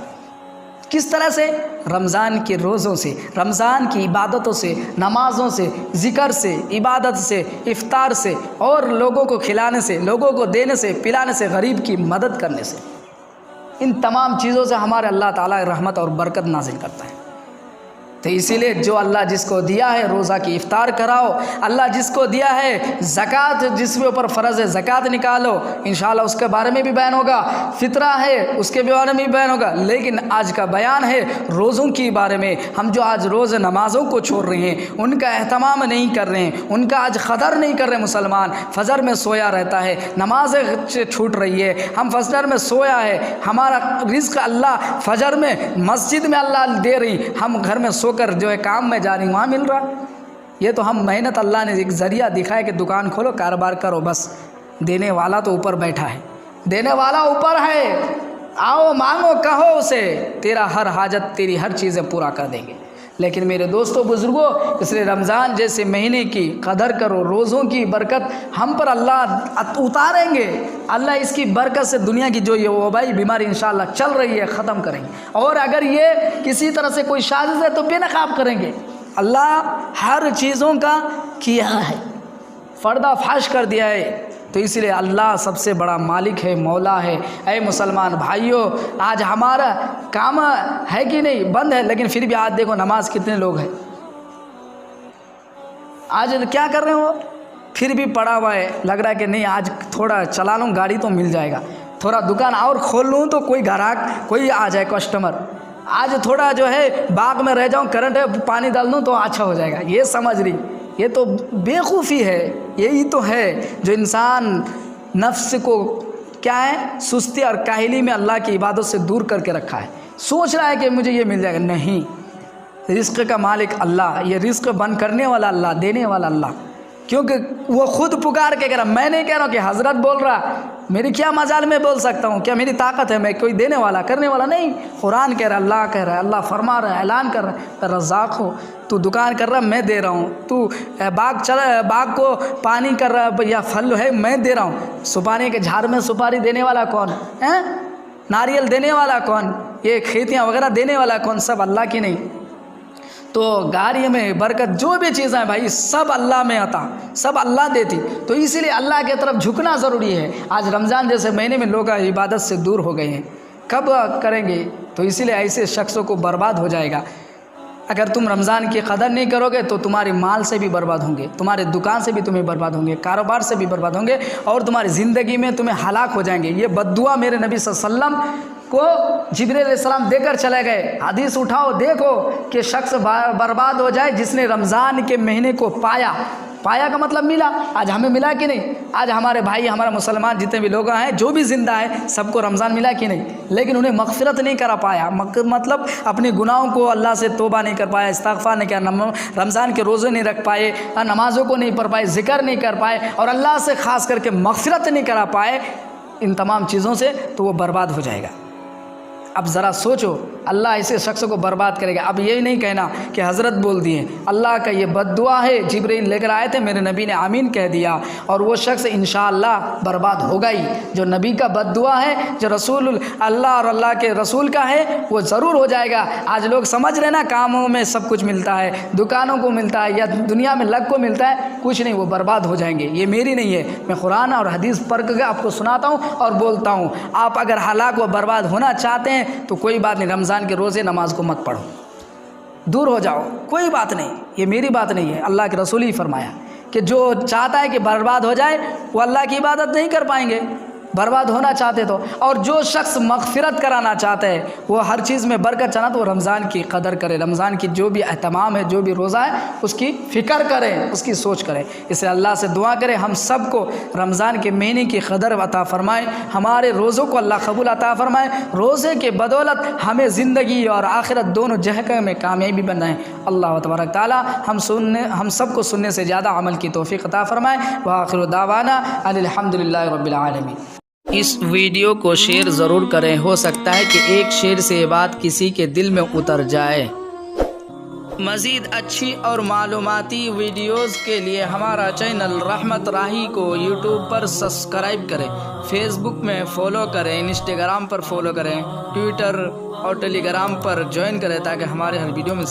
کس طرح سے؟ رمضان کے روزوں سے، رمضان کی عبادتوں سے، نمازوں سے، ذکر سے، عبادت سے، افطار سے، اور لوگوں کو کھلانے سے، لوگوں کو دینے سے، پلانے سے، غریب کی مدد کرنے سے، ان تمام چیزوں سے ہمارے اللہ تعالیٰ رحمت اور برکت نازل کرتا ہے۔ تو اسی لیے جو اللہ جس کو دیا ہے روزہ کی افطار کراؤ، اللہ جس کو دیا ہے زکوٰۃ جس کے اوپر فرض ہے زکوٰۃ نکالو، انشاءاللہ اس کے بارے میں بھی بیان ہوگا، فطرہ ہے اس کے بارے میں بھی بیان ہوگا، لیکن آج کا بیان ہے روزوں کے بارے میں۔ ہم جو آج روز نمازوں کو چھوڑ رہے ہیں، ان کا اہتمام نہیں کر رہے ہیں، ان کا آج قدر نہیں کر رہے مسلمان، فجر میں سویا رہتا ہے، نمازیں چھوٹ رہی ہے، ہم فجر میں سویا ہے، ہمارا رزق اللہ فجر میں مسجد میں اللہ دے رہی، ہم گھر میں سو کر جو ہے کام میں جا رہی وہاں مل رہا۔ یہ تو ہم محنت اللہ نے ایک ذریعہ دکھایا کہ دکان کھولو کاروبار کرو، بس دینے والا تو اوپر بیٹھا ہے، دینے والا اوپر ہے، آؤ مانگو کہو اسے، تیرا ہر حاجت تیری ہر چیزیں پورا کر دیں گے۔ لیکن میرے دوستوں بزرگوں، اس لیے رمضان جیسے مہینے کی قدر کرو، روزوں کی برکت ہم پر اللہ اتاریں گے، اللہ اس کی برکت سے دنیا کی جو یہ وبائی بیماری انشاءاللہ چل رہی ہے ختم کریں گے، اور اگر یہ کسی طرح سے کوئی سازش ہے تو بے نقاب کریں گے۔ اللہ ہر چیزوں کا کیا ہے، پردہ فاش کر دیا ہے، تو اس لیے اللہ سب سے بڑا مالک ہے، مولا ہے۔ اے مسلمان بھائیوں، آج ہمارا کام ہے کہ نہیں بند ہے، لیکن پھر بھی آج دیکھو نماز کتنے لوگ ہیں، آج کیا کر رہے ہو، پھر بھی پڑا ہوا ہے، لگ رہا ہے کہ نہیں آج تھوڑا چلا لوں گاڑی تو مل جائے گا، تھوڑا دکان اور کھول لوں تو کوئی گراہک کوئی آ جائے کسٹمر، آج تھوڑا جو ہے باغ میں رہ جاؤں کرنٹ ہے پانی ڈال دوں تو اچھا ہو جائے گا۔ یہ سمجھ رہی، یہ تو بیوقوفی ہے، یہی تو ہے جو انسان نفس کو کیا ہے سستی اور کاہلی میں اللہ کی عبادت سے دور کر کے رکھا ہے، سوچ رہا ہے کہ مجھے یہ مل جائے گا، نہیں، رزق کا مالک اللہ، یہ رزق بند کرنے والا اللہ، دینے والا اللہ، کیونکہ وہ خود پکار کے کہہ رہا، میں نہیں کہہ رہا ہوں کہ حضرت بول رہا، میری کیا مجال میں بول سکتا ہوں، کیا میری طاقت ہے، میں کوئی دینے والا کرنے والا نہیں، قرآن کہہ رہا، اللہ کہہ رہا ہے، اللہ فرما رہا ہے، اعلان کر رہا ہے، رزاق ہو، تو دکان کر رہا میں دے رہا ہوں، تو باغ کو پانی کر رہا ہے یا پھل ہے میں دے رہا ہوں، سپاری کے جھاڑ میں سپاری دینے والا کون ہے، ناریل دینے والا کون، یہ کھیتیاں وغیرہ دینے والا کون، سب اللہ کی نہیں۔ تو گاڑی میں برکت جو بھی چیزیں ہیں بھائی سب اللہ میں عطا، سب اللہ دیتی، تو اسی لیے اللہ کی طرف جھکنا ضروری ہے۔ آج رمضان جیسے مہینے میں لوگ عبادت سے دور ہو گئے ہیں، کب کریں گے، تو اسی لیے ایسے شخصوں کو برباد ہو جائے گا۔ اگر تم رمضان کی قدر نہیں کرو گے تو تمہاری مال سے بھی برباد ہوں گے، تمہارے دکان سے بھی تمہیں برباد ہوں گے، کاروبار سے بھی برباد ہوں گے، اور تمہاری زندگی میں تمہیں ہلاک ہو جائیں گے۔ یہ بد دعا میرے نبی صلی اللہ علیہ وسلم کو جبریل علیہ السلام دے کر چلے گئے۔ حدیث اٹھاؤ دیکھو کہ شخص برباد ہو جائے جس نے رمضان کے مہینے کو پایا کا مطلب ملا، آج ہمیں ملا کہ نہیں، آج ہمارے بھائی ہمارا مسلمان جتنے بھی لوگ ہیں جو بھی زندہ ہیں سب کو رمضان ملا کہ نہیں، لیکن انہیں مغفرت نہیں کرا پایا، مطلب اپنے گناہوں کو اللہ سے توبہ نہیں کر پایا، استغفار نہیں کیا، رمضان کے روزے نہیں رکھ پائے، نمازوں کو نہیں پڑھ پائے، ذکر نہیں کر پائے، اور اللہ سے خاص کر کے مغفرت نہیں کرا پائے ان تمام چیزوں سے، تو وہ برباد ہو جائے گا۔ اب ذرا سوچو، اللہ ایسے شخص کو برباد کرے گا۔ اب یہی نہیں کہنا کہ حضرت بول دیے، اللہ کا یہ بد دعا ہے، جبرائیل لے کر آئے تھے، میرے نبی نے آمین کہہ دیا، اور وہ شخص انشاءاللہ برباد ہوگا ہی۔ جو نبی کا بد دعا ہے، جو رسول اللہ اور اللہ کے رسول کا ہے، وہ ضرور ہو جائے گا۔ آج لوگ سمجھ رہے نا کاموں میں سب کچھ ملتا ہے، دکانوں کو ملتا ہے، یا دنیا میں لگ کو ملتا ہے، کچھ نہیں، وہ برباد ہو جائیں گے۔ یہ میری نہیں ہے، میں قرآن اور حدیث پڑھ کے آپ کو سناتا ہوں اور بولتا ہوں۔ آپ اگر ہلاک و برباد ہونا چاہتے ہیں تو کوئی بات نہیں، رمضان کے روزے نماز کو مت پڑھو، دور ہو جاؤ، کوئی بات نہیں، یہ میری بات نہیں ہے، اللہ کے رسول ہی فرمایا کہ جو چاہتا ہے کہ برباد ہو جائے وہ اللہ کی عبادت نہیں کر پائیں گے، برباد ہونا چاہتے تو، اور جو شخص مغفرت کرانا چاہتا ہے، وہ ہر چیز میں برکت چاہنا، تو وہ رمضان کی قدر کرے، رمضان کی جو بھی اہتمام ہے، جو بھی روزہ ہے، اس کی فکر کرے، اس کی سوچ کرے۔ اس لیے اللہ سے دعا کرے ہم سب کو رمضان کے مہینے کی قدر عطا فرمائے، ہمارے روزوں کو اللہ قبول عطا فرمائے، روزے کے بدولت ہمیں زندگی اور آخرت دونوں جہت میں کامیابی بنائے۔ اللہ تبارک تعالی ہم سب کو سننے سے زیادہ عمل کی توفیق عطا فرمائے۔ وآخر دعوانا ان الحمدللہ رب العالمین۔ اس ویڈیو کو شیئر ضرور کریں، ہو سکتا ہے کہ ایک شیئر سے یہ بات کسی کے دل میں اتر جائے۔ مزید اچھی اور معلوماتی ویڈیوز کے لیے ہمارا چینل رحمت راہی کو یوٹیوب پر سبسکرائب کریں، فیس بک میں فالو کریں، انسٹاگرام پر فالو کریں، ٹویٹر اور ٹیلی گرام پر جوائن کریں تاکہ ہمارے ہر ویڈیو میں سے